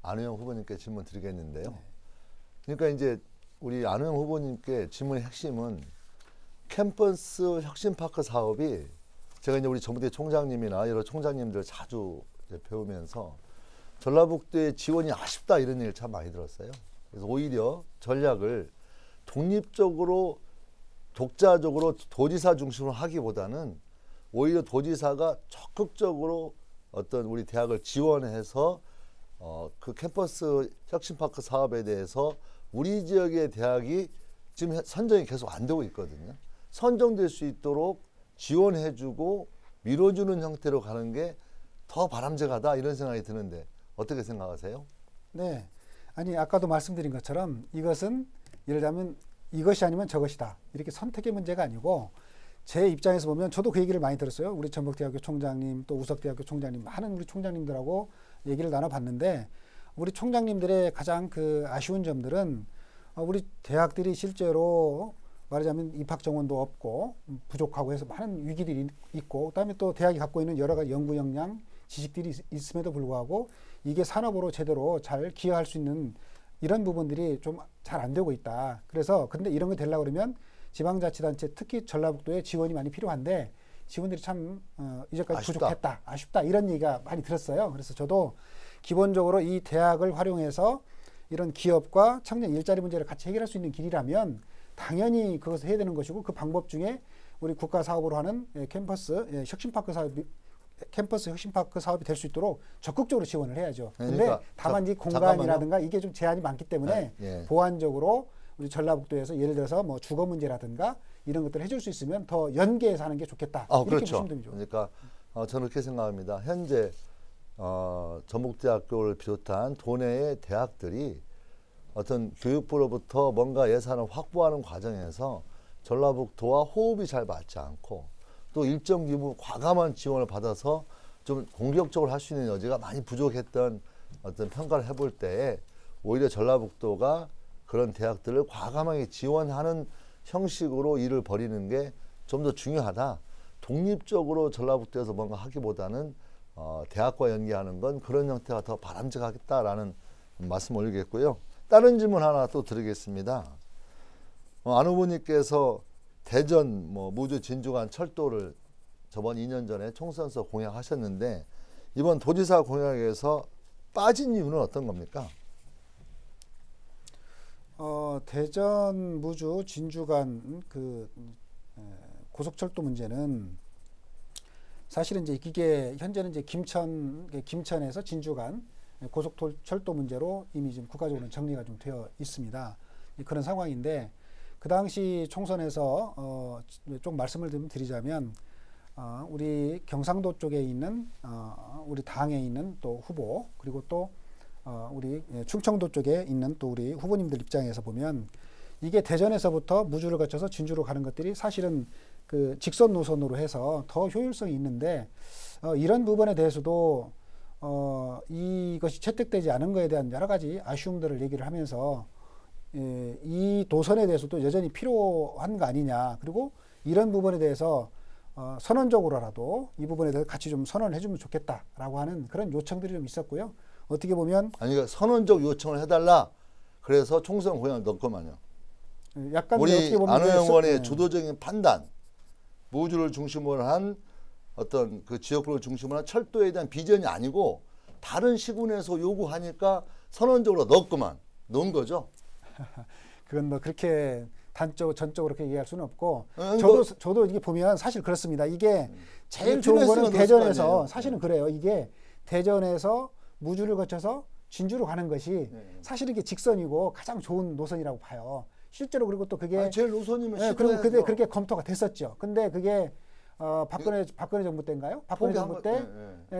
안우영 후보님께 질문 드리겠는데요. 그러니까 이제 우리 안우영 후보님께 질문의 핵심은, 캠퍼스 혁신파크 사업이, 제가 이제 우리 전북대 총장님이나 여러 총장님들 자주 이제 배우면서 전라북도의 지원이 아쉽다 이런 얘기를 참 많이 들었어요. 그래서 오히려 전략을 독립적으로 독자적으로 도지사 중심으로 하기보다는 오히려 도지사가 적극적으로 어떤 우리 대학을 지원해서 그 캠퍼스 혁신파크 사업에 대해서 우리 지역의 대학이 지금 선정이 계속 안 되고 있거든요. 선정될 수 있도록 지원해주고 밀어주는 형태로 가는 게 더 바람직하다 이런 생각이 드는데 어떻게 생각하세요? 네, 아니 아까도 말씀드린 것처럼 이것은 예를 들면 이것이 아니면 저것이다, 이렇게 선택의 문제가 아니고, 제 입장에서 보면 저도 그 얘기를 많이 들었어요. 우리 전북대학교 총장님, 또 우석대학교 총장님, 많은 우리 총장님들하고 얘기를 나눠봤는데, 우리 총장님들의 가장 그 아쉬운 점들은 우리 대학들이 실제로 말하자면 입학 정원도 없고 부족하고 해서 많은 위기들이 있고, 그다음에 또 대학이 갖고 있는 여러 가지 연구 역량, 지식들이 있음에도 불구하고 이게 산업으로 제대로 잘 기여할 수 있는 이런 부분들이 좀 잘 안 되고 있다. 그래서 근데 이런 거 되려고 그러면 지방자치단체, 특히 전라북도에 지원이 많이 필요한데 지원들이 참 이제까지 부족했다, 아쉽다 이런 얘기가 많이 들었어요. 그래서 저도 기본적으로 이 대학을 활용해서 이런 기업과 청년 일자리 문제를 같이 해결할 수 있는 길이라면 당연히 그것을 해야 되는 것이고, 그 방법 중에 우리 국가 사업으로 하는 캠퍼스 혁신파크 사업이 캠퍼스 혁신파크 사업이 될 수 있도록 적극적으로 지원을 해야죠. 근데 그러니까 다만 이 잠깐만요. 공간이라든가 이게 좀 제한이 많기 때문에 예. 보완적으로 우리 전라북도에서 예를 들어서 뭐 주거 문제라든가 이런 것들을 해줄 수 있으면 더 연계해서 하는 게 좋겠다. 이렇게 그렇죠. 보시면 됩니다. 그러니까 저는 그렇게 생각합니다. 현재 전북대학교를 비롯한 도내의 대학들이 어떤 교육부로부터 뭔가 예산을 확보하는 과정에서 전라북도와 호흡이 잘 맞지 않고 또 일정 규모 과감한 지원을 받아서 좀 공격적으로 할 수 있는 여지가 많이 부족했던 어떤 평가를 해볼 때에 오히려 전라북도가 그런 대학들을 과감하게 지원하는 형식으로 일을 벌이는 게 좀 더 중요하다. 독립적으로 전라북도에서 뭔가 하기보다는 대학과 연계하는 건 그런 형태가 더 바람직하겠다라는 말씀 올리겠고요. 다른 질문 하나 또 드리겠습니다. 안 후보님께서 대전, 무주, 진주 간 철도를 저번 2년 전에 총선에서 공약하셨는데 이번 도지사 공약에서 빠진 이유는 어떤 겁니까? 대전, 무주, 진주 간 고속철도 문제는 사실은 이제 이게 현재는 이제 김천에서 진주 간 고속철도 문제로 이미 지금 국가적으로는 정리가 좀 되어 있습니다. 그런 상황인데 그 당시 총선에서 좀 말씀을 좀 드리자면 우리 경상도 쪽에 있는 우리 당에 있는 또 후보 그리고 또 우리 충청도 쪽에 있는 또 우리 후보님들 입장에서 보면 이게 대전에서부터 무주를 거쳐서 진주로 가는 것들이 사실은 그 직선 노선으로 해서 더 효율성이 있는데 이런 부분에 대해서도 이것이 채택되지 않은 것에 대한 여러 가지 아쉬움들을 얘기를 하면서 이 도선에 대해서도 여전히 필요한 거 아니냐. 그리고 이런 부분에 대해서 선언적으로라도 이 부분에 대해서 같이 좀 선언을 해주면 좋겠다라고 하는 그런 요청들이 좀 있었고요. 어떻게 보면 그러니까 선언적 요청을 해달라. 그래서 총선 공약을 넣었구만요. 약간 우리 어떻게 보면 안호 의원의 주도적인 판단, 무주를 중심으로 한 어떤 그 지역구를 중심으로 한 철도에 대한 비전이 아니고 다른 시군에서 요구하니까 선언적으로 넣은 거죠. 그건 뭐 그렇게 전적으로 그렇게 얘기할 수는 없고 뭐, 저도 이게 보면 사실 그렇습니다. 이게 제일 이게 좋은 거는 필요했으면 대전에서 넣었을 거 사실은 그래요. 이게 대전에서 무주를 거쳐서 진주로 가는 것이 사실 이게 직선이고 가장 좋은 노선이라고 봐요. 실제로 그리고 또 그게 제일 노선이면 그리고 시도해야죠. 그때 그렇게 검토가 됐었죠. 근데 그게 박근혜 정부 때인가요? 박근혜 정부 때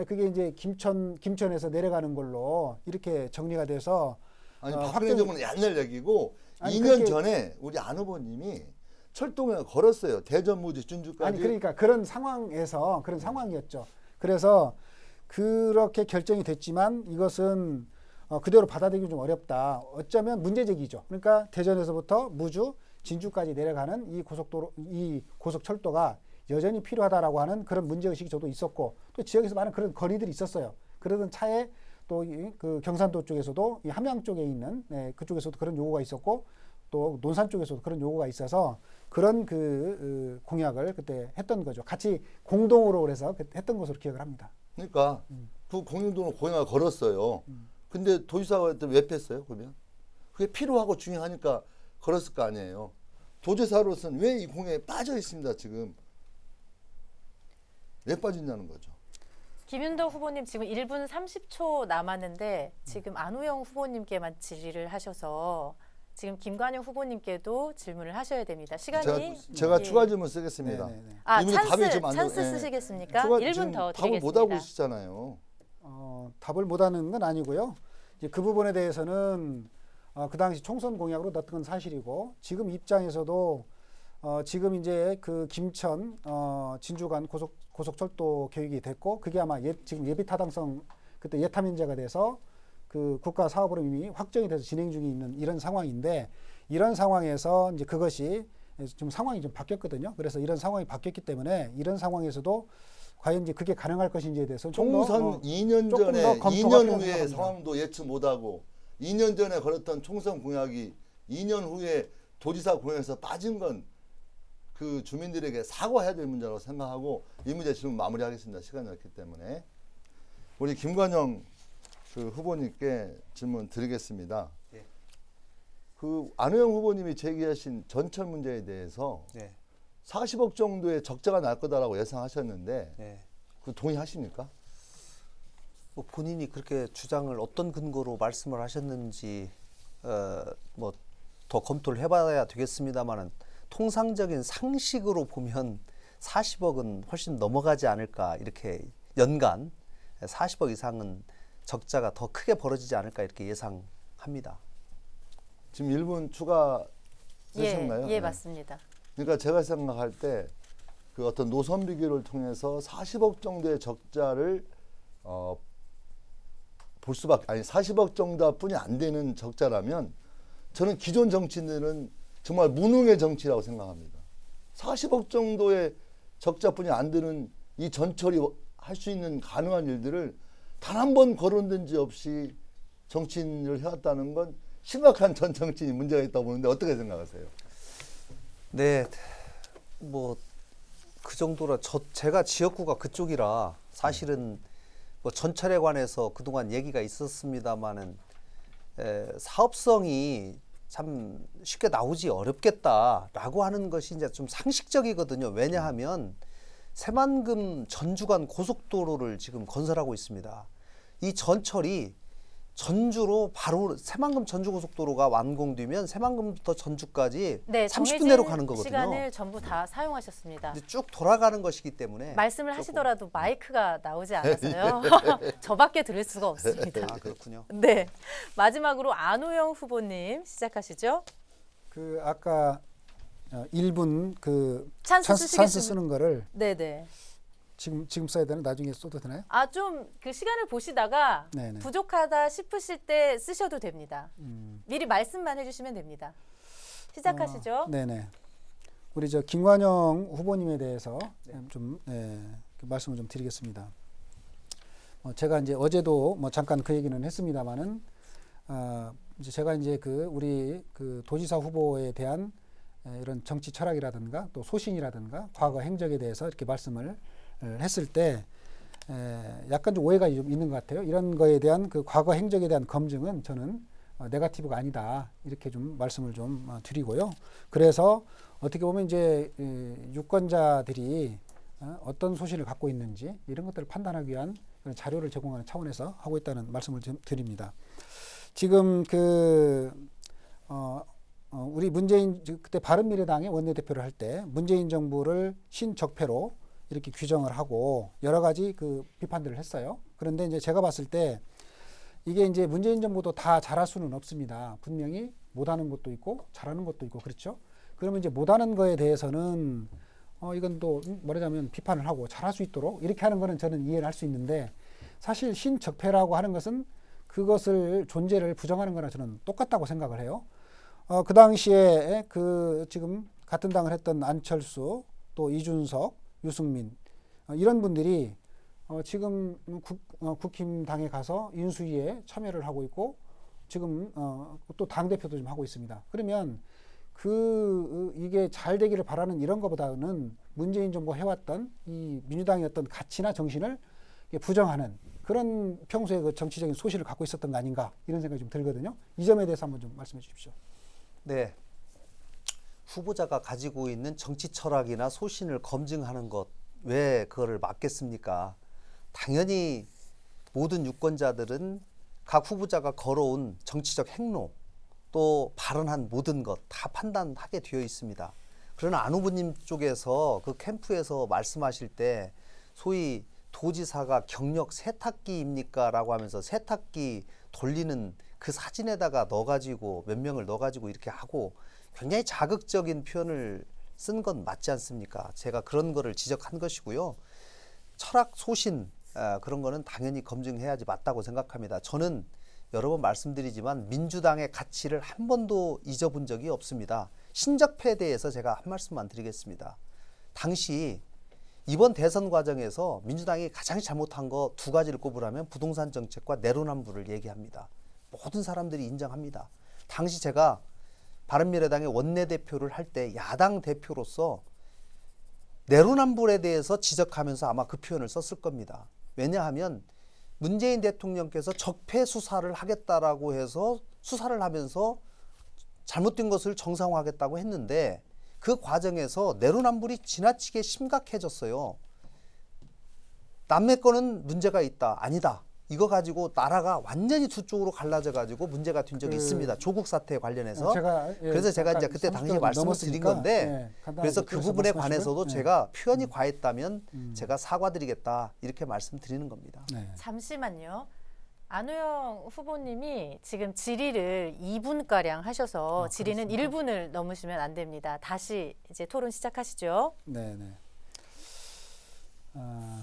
그게 이제 김천에서 내려가는 걸로 이렇게 정리가 돼서 아니 박근혜 정부는 옛날 얘기고 아니, 2년 전에 우리 안 후보님이 철도공약을 걸었어요. 대전, 무주, 진주까지. 아니 그러니까 그런 상황에서 그런 상황이었죠. 그래서 그렇게 결정이 됐지만 이것은 그대로 받아들이기 좀 어렵다. 어쩌면 문제제기죠. 그러니까 대전에서부터 무주, 진주까지 내려가는 이 고속철도가 여전히 필요하다라고 하는 그런 문제의식이 저도 있었고 또 지역에서 많은 그런 건의들이 있었어요. 그러던 차에 또 그 경산도 쪽에서도 이 함양 쪽에 있는 그쪽에서도 그런 요구가 있었고 또 논산 쪽에서도 그런 요구가 있어서 그런 그 공약을 그때 했던 거죠. 같이 공동으로 그래서 했던 것으로 기억을 합니다. 그러니까 그 공동으로 공약을 걸었어요. 근데 도지사가 왜 뺐어요? 그러면 그게 필요하고 중요하니까 걸었을 거 아니에요. 도지사로서는 왜 이 공약에 빠져 있습니다. 지금 왜 빠진다는 거죠. 김윤도 후보님 지금 1분 30초 남았는데 지금 안우영 후보님께만 질의를 하셔서 지금 김관영 후보님께도 질문을 하셔야 됩니다. 시간이 제가 예. 추가 질문 쓰겠습니다. 네네네. 아, 찬스 찬스 쓰시겠습니까? 추가 1분 더 답을 드리겠습니다. 못 하고 있잖아요. 답을 못하는 건 아니고요. 이제 그 부분에 대해서는 그 당시 총선 공약으로 넣었던 건 사실이고 지금 입장에서도 지금 이제 그 김천 진주 간 고속철도 계획이 됐고 그게 아마 지금 예비 타당성 그때 예타 면제가 돼서 그 국가 사업으로 이미 확정이 돼서 진행 중에 있는 이런 상황인데 이런 상황에서 이제 그것이 좀 상황이 좀 바뀌었거든요. 그래서 이런 상황이 바뀌었기 때문에 이런 상황에서도 과연 이제 그게 가능할 것인지에 대해서 총선 2년 조금 전에 더 검토가 2년 필요하다고 후에 합니다. 상황도 예측 못하고 2년 전에 걸었던 총선 공약이 2년 후에 도지사 공약에서 빠진 건 그 주민들에게 사과해야 될 문제라고 생각하고 이 문제 질문 마무리하겠습니다. 시간이 없기 때문에 우리 김관영 그 후보님께 질문 드리겠습니다. 예. 그 안우영 후보님이 제기하신 전철 문제에 대해서 네. 40억 정도의 적자가 날 거다라고 예상하셨는데 네. 그 동의하십니까? 뭐 본인이 그렇게 주장을 어떤 근거로 말씀을 하셨는지 뭐 더 검토를 해봐야 되겠습니다만은 통상적인 상식으로 보면 40억은 훨씬 넘어가지 않을까 이렇게 연간 40억 이상은 적자가 더 크게 벌어지지 않을까 이렇게 예상합니다. 지금 1분 추가 되셨나요? 예, 맞습니다. 그러니까 제가 생각할 때 그 어떤 노선 비교를 통해서 40억 정도의 적자를 볼 수밖에 아니 40억 정도뿐이 안 되는 적자라면 저는 기존 정치인들은 정말 무능의 정치라고 생각합니다. 40억 정도의 적자뿐이 안 되는 이 전철이 할 수 있는 가능한 일들을 단 한 번 거론된 적 없이 정치인을 해왔다는 건 심각한 전 정치인이 문제가 있다고 보는데 어떻게 생각하세요? 네, 뭐 그 정도라 제가 지역구가 그쪽이라 사실은 뭐 전철에 관해서 그동안 얘기가 있었습니다만은 사업성이 참 쉽게 나오지 어렵겠다라고 하는 것이 이제 좀 상식적이거든요. 왜냐하면 새만금 전주간 고속도로를 지금 건설하고 있습니다. 이 전철이 전주로 바로 새만금 전주고속도로가 완공되면 새만금부터 전주까지 네, 30분 내로 가는 거거든요. 시간을 전부 다 사용하셨습니다. 이제 쭉 돌아가는 것이기 때문에 말씀을 하시더라도 마이크가 나오지 않아서요. 저밖에 들을 수가 없습니다. 아, 그렇군요. 네, 마지막으로 안호영 후보님 시작하시죠. 그 아까 1분 그 찬스 찬스 쓰는 거를 네네. 지금 써야 되나? 나중에 써도 되나요? 아, 좀 그 시간을 보시다가 네네. 부족하다 싶으실 때 쓰셔도 됩니다. 미리 말씀만 해주시면 됩니다. 시작하시죠. 네네. 우리 저 김관영 후보님에 대해서 좀 그 말씀을 좀 드리겠습니다. 제가 이제 어제도 뭐 잠깐 그 얘기는 했습니다만은 이제 제가 이제 그 우리 그 도지사 후보에 대한 이런 정치 철학이라든가 또 소신이라든가 과거 행적에 대해서 이렇게 말씀을 했을 때 약간 좀 오해가 좀 있는 것 같아요. 이런 거에 대한 그 과거 행적에 대한 검증은 저는 네거티브가 아니다 이렇게 좀 말씀을 좀 드리고요. 그래서 어떻게 보면 이제 유권자들이 어떤 소신을 갖고 있는지 이런 것들을 판단하기 위한 그런 자료를 제공하는 차원에서 하고 있다는 말씀을 좀 드립니다. 지금 우리 문재인 그때 바른미래당의 원내대표를 할 때 문재인 정부를 신적폐로 이렇게 규정을 하고 여러 가지 그 비판들을 했어요. 그런데 이제 제가 봤을 때 이게 이제 문재인 정부도 다 잘할 수는 없습니다. 분명히 못하는 것도 있고 잘하는 것도 있고 그렇죠. 그러면 이제 못하는 거에 대해서는 이건 또 말하자면 비판을 하고 잘할 수 있도록 이렇게 하는 거는 저는 이해를 할 수 있는데 사실 신적폐라고 하는 것은 그것을 존재를 부정하는 거나 저는 똑같다고 생각을 해요. 그 당시에 그 지금 같은 당을 했던 안철수 또 이준석 유승민 이런 분들이 지금 국힘당에 가서 인수위에 참여를 하고 있고 지금 또 당대표도 좀 하고 있습니다. 그러면 이게 잘 되기를 바라는 이런 것보다는 문재인 정부가 해왔던 이 민주당의 어떤 가치나 정신을 부정하는 그런 평소에 그 정치적인 소신을 갖고 있었던 거 아닌가 이런 생각이 좀 들거든요. 이 점에 대해서 한번 좀 말씀해 주십시오. 네. 후보자가 가지고 있는 정치 철학이나 소신을 검증하는 것, 왜 그거를 막겠습니까? 당연히 모든 유권자들은 각 후보자가 걸어온 정치적 행로, 또 발언한 모든 것 다 판단하게 되어 있습니다. 그러나 안 후보님 쪽에서 그 캠프에서 말씀하실 때 소위 도지사가 경력 세탁기입니까? 라고 하면서 세탁기 돌리는 그 사진에다가 넣어가지고 몇 명을 넣어가지고 이렇게 하고 굉장히 자극적인 표현을 쓴 건 맞지 않습니까? 제가 그런 거를 지적한 것이고요. 철학, 소신 그런 거는 당연히 검증해야지 맞다고 생각합니다. 저는 여러 번 말씀드리지만 민주당의 가치를 한 번도 잊어본 적이 없습니다. 신적폐에 대해서 제가 한 말씀만 드리겠습니다. 당시 이번 대선 과정에서 민주당이 가장 잘못한 거 두 가지를 꼽으라면 부동산 정책과 내로남불을 얘기합니다. 모든 사람들이 인정합니다. 당시 제가 바른미래당의 원내대표를 할 때 야당 대표로서 내로남불에 대해서 지적하면서 아마 그 표현을 썼을 겁니다. 왜냐하면 문재인 대통령께서 적폐 수사를 하겠다라고 해서 수사를 하면서 잘못된 것을 정상화하겠다고 했는데 그 과정에서 내로남불이 지나치게 심각해졌어요. 남의 거는 문제가 있다. 아니다. 이거 가지고 나라가 완전히 두 쪽으로 갈라져 가지고 문제가 된 적이 있습니다. 조국 사태에 관련해서. 그래서 제가 이제 그때 당시에 말씀을 드린 건데 그래서 그 부분에 관해서도 제가 표현이 과했다면 제가 사과드리겠다 이렇게 말씀드리는 겁니다. 네. 잠시만요. 안호영 후보님이 지금 질의를 2분가량 하셔서 질의는 그렇습니까? 1분을 넘으시면 안 됩니다. 다시 이제 토론 시작하시죠. 네, 네.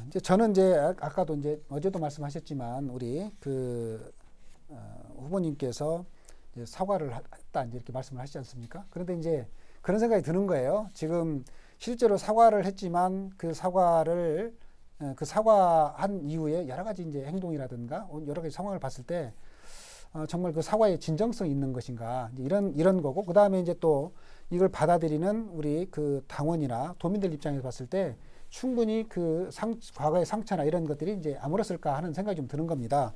이제 저는 이제 아까도 이제 어제도 말씀하셨지만 우리 그 후보님께서 이제 사과를 했다 이제 이렇게 말씀을 하시지 않습니까? 그런데 이제 그런 생각이 드는 거예요. 지금 실제로 사과를 했지만 그 사과한 이후에 여러 가지 이제 행동이라든가 여러 가지 상황을 봤을 때 정말 그 사과에 진정성이 있는 것인가 이제 이런 거고 그 다음에 이제 또 이걸 받아들이는 우리 그 당원이나 도민들 입장에서 봤을 때 충분히 그 과거의 상처나 이런 것들이 이제 아물었을까 하는 생각이 좀 드는 겁니다.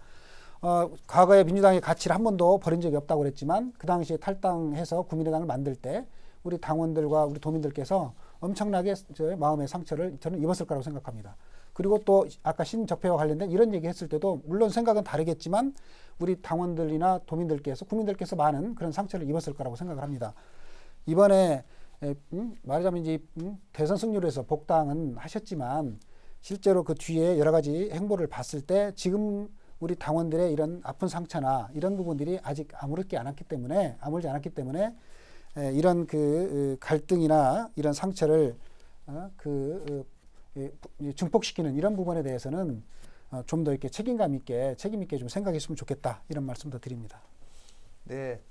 과거에 민주당의 가치를 한 번도 버린 적이 없다고 그랬지만 그 당시에 탈당해서 국민의당을 만들 때 우리 당원들과 우리 도민들께서 엄청나게 저 마음의 상처를 저는 입었을 거라고 생각합니다. 그리고 또 아까 신적폐와 관련된 이런 얘기 했을 때도 물론 생각은 다르겠지만 우리 당원들이나 도민들께서 국민들께서 많은 그런 상처를 입었을 거라고 생각을 합니다. 이번에 말하자면 이제 대선 승리로 해서 복당은 하셨지만 실제로 그 뒤에 여러 가지 행보를 봤을 때 지금 우리 당원들의 이런 아픈 상처나 이런 부분들이 아직 아물지 않았기 때문에 이런 그 갈등이나 이런 상처를 증폭시키는 이런 부분에 대해서는 좀 더 이렇게 책임 있게 좀 생각했으면 좋겠다 이런 말씀도 드립니다. 네.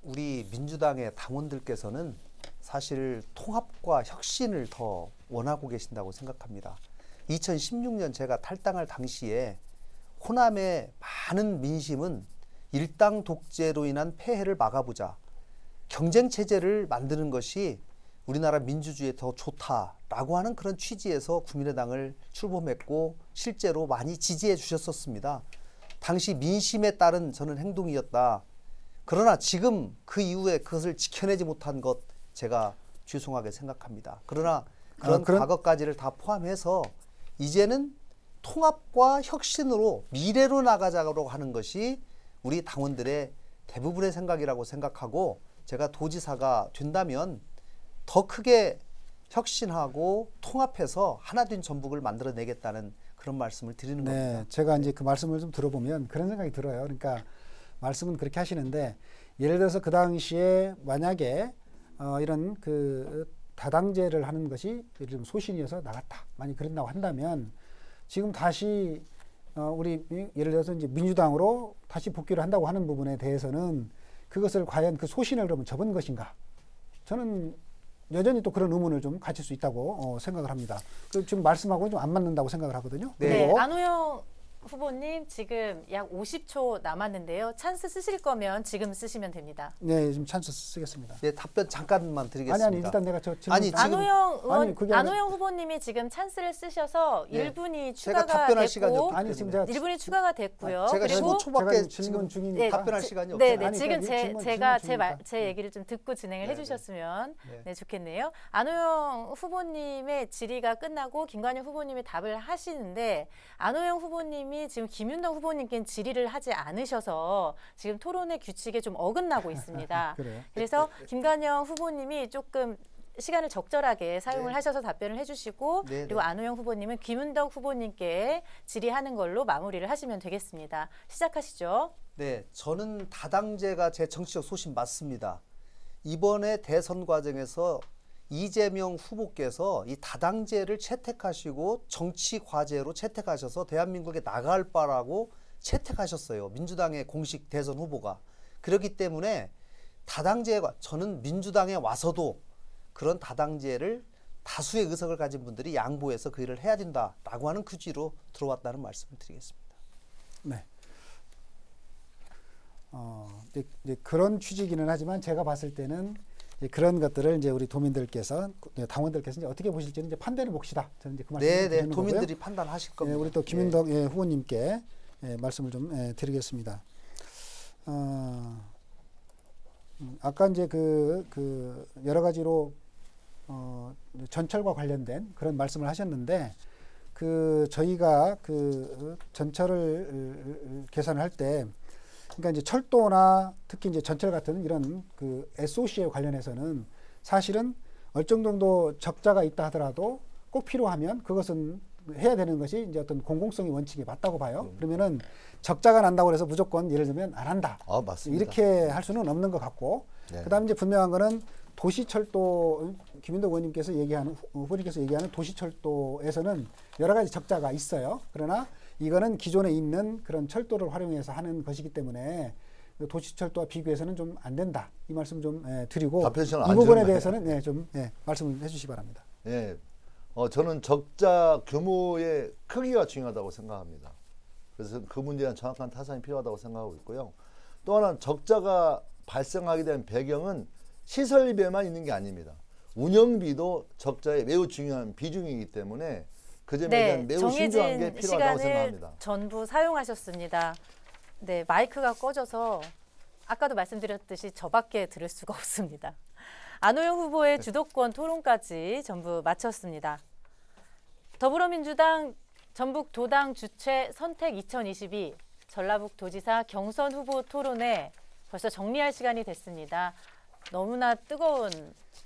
우리 민주당의 당원들께서는 사실 통합과 혁신을 더 원하고 계신다고 생각합니다. 2016년 제가 탈당할 당시에 호남의 많은 민심은 일당 독재로 인한 폐해를 막아보자. 경쟁 체제를 만드는 것이 우리나라 민주주의에 더 좋다라고 하는 그런 취지에서 국민의당을 출범했고 실제로 많이 지지해 주셨었습니다. 당시 민심에 따른 저는 행동이었다. 그러나 지금 그 이후에 그것을 지켜내지 못한 것 제가 죄송하게 생각합니다. 그러나 그런 과거까지를 다 포함해서 이제는 통합과 혁신으로 미래로 나가자고 하는 것이 우리 당원들의 대부분의 생각이라고 생각하고 제가 도지사가 된다면 더 크게 혁신하고 통합해서 하나된 전북을 만들어내겠다는 그런 말씀을 드리는 겁니다. 제가 이제 그 말씀을 좀 들어보면 그런 생각이 들어요. 그러니까 말씀은 그렇게 하시는데 예를 들어서 그 당시에 만약에 이런 그 다당제를 하는 것이 예를 들면 소신이어서 나갔다. 만약 그랬다고 한다면 지금 다시 우리 예를 들어서 이제 민주당으로 다시 복귀를 한다고 하는 부분에 대해서는 그것을 과연 그 소신을 그러면 접은 것인가? 저는 여전히 또 그런 의문을 좀 가질 수 있다고 생각을 합니다. 지금 말씀하고는 좀 안 맞는다고 생각을 하거든요. 네, 안호영 후보님 지금 약 50초 남았는데요. 찬스 쓰실 거면 지금 쓰시면 됩니다. 네, 지금 찬스 쓰겠습니다. 네, 답변 잠깐만 드리겠습니다. 아니 일단 내가 저 질문 안호영 후보님이 지금 찬스를 쓰셔서 네. 1분이 제가 추가가 답변할 시간이 됐고 없기 아니 지금 제가 1분이 추가가 됐고요. 제가 그리고 15초밖에 질문 중이니까 네, 답변할 시간이 네, 없어요. 네, 아니, 지금 그러니까 제가 질문 제 얘기를 좀 듣고 진행을 네, 해주셨으면 네. 네, 좋겠네요. 안호영 후보님의 질의가 끝나고 김관영 후보님이 답을 하시는데 안호영 후보님이 지금 김윤덕 후보님께는 질의를 하지 않으셔서 지금 토론의 규칙에 좀 어긋나고 있습니다. 그래요? 그래서 김관영 후보님이 조금 시간을 적절하게 사용을 네. 하셔서 답변을 해주시고 네, 그리고 네. 안호영 후보님은 김윤덕 후보님께 질의하는 걸로 마무리를 하시면 되겠습니다. 시작하시죠. 네, 저는 다당제가 제 정치적 소신 맞습니다. 이번에 대선 과정에서 이재명 후보께서 이 다당제를 채택하시고 정치 과제로 채택하셔서 대한민국에 나갈 바라고 채택하셨어요. 민주당의 공식 대선 후보가. 그렇기 때문에 다당제가 저는 민주당에 와서도 그런 다당제를 다수의 의석을 가진 분들이 양보해서 그 일을 해야 된다라고 하는 취지로 들어왔다는 말씀을 드리겠습니다. 네. 이제 그런 취지기는 하지만 제가 봤을 때는 이제 그런 것들을 이제 우리 도민들께서 당원들께서 이제 어떻게 보실지는 이제 판단해 봅시다. 저는 이제 그 말씀을 네, 드리는 도민들이 거고요. 판단하실 겁니다. 우리 또 김윤덕 후보님께 말씀을 좀 드리겠습니다. 아까 이제 그 여러 가지로 전철과 관련된 그런 말씀을 하셨는데 저희가 전철을 계산을 할 때, 그러니까 이제 철도나 특히 이제 전철 같은 이런 SOC에 관련해서는 사실은 얼정 정도 적자가 있다 하더라도 꼭 필요하면 그것은 해야 되는 것이 이제 어떤 공공성의 원칙에 맞다고 봐요. 그러면은 적자가 난다고 해서 무조건 예를 들면 안 한다. 맞습니다. 이렇게 할 수는 없는 것 같고, 네. 그다음에 이제 분명한 거는 도시철도, 김윤덕 의원님께서 얘기하는, 후보님께서 얘기하는 도시철도에서는 여러 가지 적자가 있어요. 그러나 이거는 기존에 있는 그런 철도를 활용해서 하는 것이기 때문에 도시철도와 비교해서는 좀 안 된다. 이 말씀 좀 드리고, 이 부분에 대해서는 좀 말씀을 해주시기 바랍니다. 예, 저는 적자 규모의 크기가 중요하다고 생각합니다. 그래서 그 문제에 대한 정확한 타산이 필요하다고 생각하고 있고요. 또 하나는 적자가 발생하게 된 배경은 시설비에만 있는 게 아닙니다. 운영비도 적자에 매우 중요한 비중이기 때문에 그 점에 대한 매우 신중한 게 필요하다고 생각합니다. 전부 사용하셨습니다. 네, 마이크가 꺼져서 아까도 말씀드렸듯이 저밖에 들을 수가 없습니다. 안호영 후보의 주도권 토론까지 전부 마쳤습니다. 더불어민주당 전북도당 주최 선택 2022 전라북도지사 경선 후보 토론회 벌써 정리할 시간이 됐습니다. 너무나 뜨거운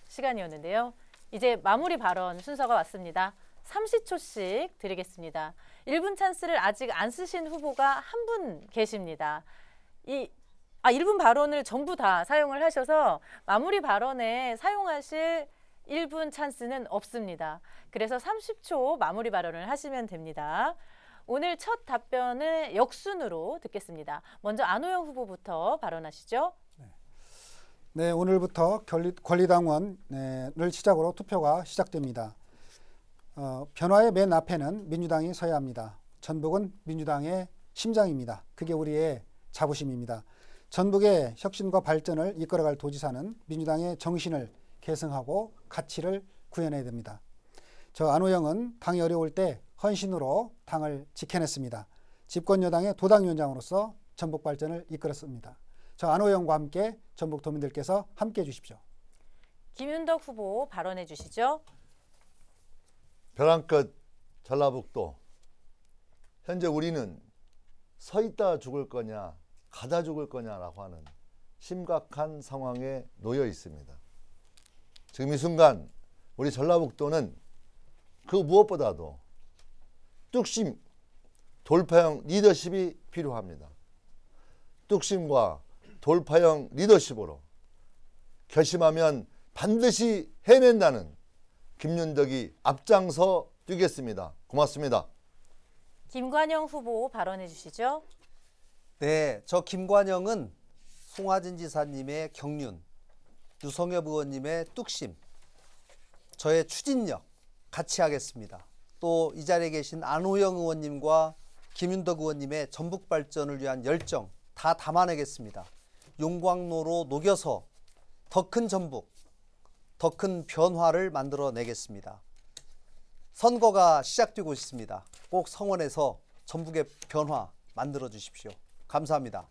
시간이었는데요. 이제 마무리 발언 순서가 왔습니다. 30초씩 드리겠습니다. 1분 찬스를 아직 안 쓰신 후보가 한 분 계십니다. 1분 발언을 전부 다 사용을 하셔서 마무리 발언에 사용하실 1분 찬스는 없습니다. 그래서 30초 마무리 발언을 하시면 됩니다. 오늘 첫 답변은 역순으로 듣겠습니다. 먼저 안호영 후보부터 발언하시죠. 네, 오늘부터 권리당원을 시작으로 투표가 시작됩니다. 변화의 맨 앞에는 민주당이 서야 합니다. 전북은 민주당의 심장입니다. 그게 우리의 자부심입니다. 전북의 혁신과 발전을 이끌어갈 도지사는 민주당의 정신을 계승하고 가치를 구현해야 됩니다. 저 안호영은 당이 어려울 때 헌신으로 당을 지켜냈습니다. 집권여당의 도당위원장으로서 전북 발전을 이끌었습니다. 저 안호영과 함께 전북 도민들께서 함께해 주십시오. 김윤덕 후보 발언해 주시죠. 벼랑 끝 전라북도. 현재 우리는 서 있다 죽을 거냐 가다 죽을 거냐라고 하는 심각한 상황에 놓여 있습니다. 지금 이 순간 우리 전라북도는 그 무엇보다도 뚝심, 돌파형 리더십이 필요합니다. 뚝심과 돌파형 리더십으로 결심하면 반드시 해낸다는 김윤덕이 앞장서 뛰겠습니다. 고맙습니다. 김관영 후보 발언해 주시죠. 네, 저 김관영은 송하진 지사님의 경륜, 유성엽 의원님의 뚝심, 저의 추진력 같이 하겠습니다. 또 이 자리에 계신 안호영 의원님과 김윤덕 의원님의 전북 발전을 위한 열정 다 담아내겠습니다. 용광로로 녹여서 더 큰 전북, 더 큰 변화를 만들어내겠습니다. 선거가 시작되고 있습니다. 꼭 성원에서 전북의 변화 만들어 주십시오. 감사합니다.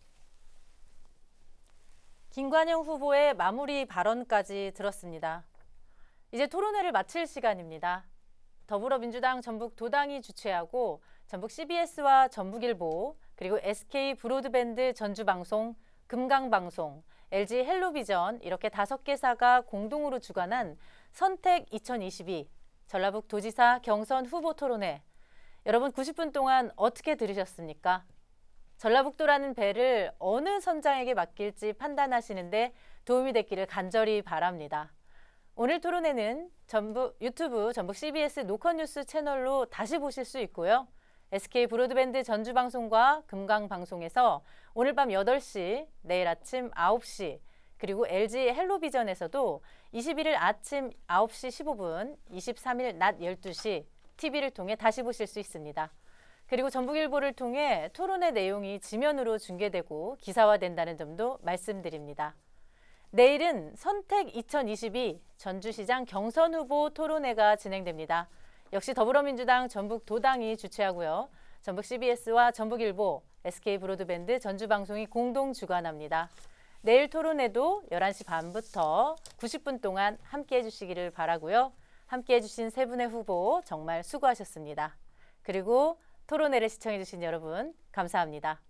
김관영 후보의 마무리 발언까지 들었습니다. 이제 토론회를 마칠 시간입니다. 더불어민주당 전북도당이 주최하고 전북 CBS와 전북일보 그리고 SK 브로드밴드 전주방송, 금강방송, LG 헬로비전 이렇게 5개사가 공동으로 주관한 선택 2022 전라북도지사 경선 후보 토론회. 여러분 90분 동안 어떻게 들으셨습니까? 전라북도라는 배를 어느 선장에게 맡길지 판단하시는데 도움이 됐기를 간절히 바랍니다. 오늘 토론회는 유튜브 전북 CBS 노컷뉴스 채널로 다시 보실 수 있고요. SK 브로드밴드 전주방송과 금강방송에서 오늘 밤 8시, 내일 아침 9시, 그리고 LG 헬로비전에서도 21일 아침 9시 15분, 23일 낮 12시 TV를 통해 다시 보실 수 있습니다. 그리고 전북일보를 통해 토론회 내용이 지면으로 중계되고 기사화된다는 점도 말씀드립니다. 내일은 선택 2022 전주시장 경선 후보 토론회가 진행됩니다. 역시 더불어민주당 전북도당이 주최하고요. 전북 CBS와 전북일보, SK 브로드밴드 전주방송이 공동 주관합니다. 내일 토론회도 11시 반부터 90분 동안 함께해 주시기를 바라고요. 함께해 주신 세 분의 후보 정말 수고하셨습니다. 그리고 토론회를 시청해주신 여러분 감사합니다.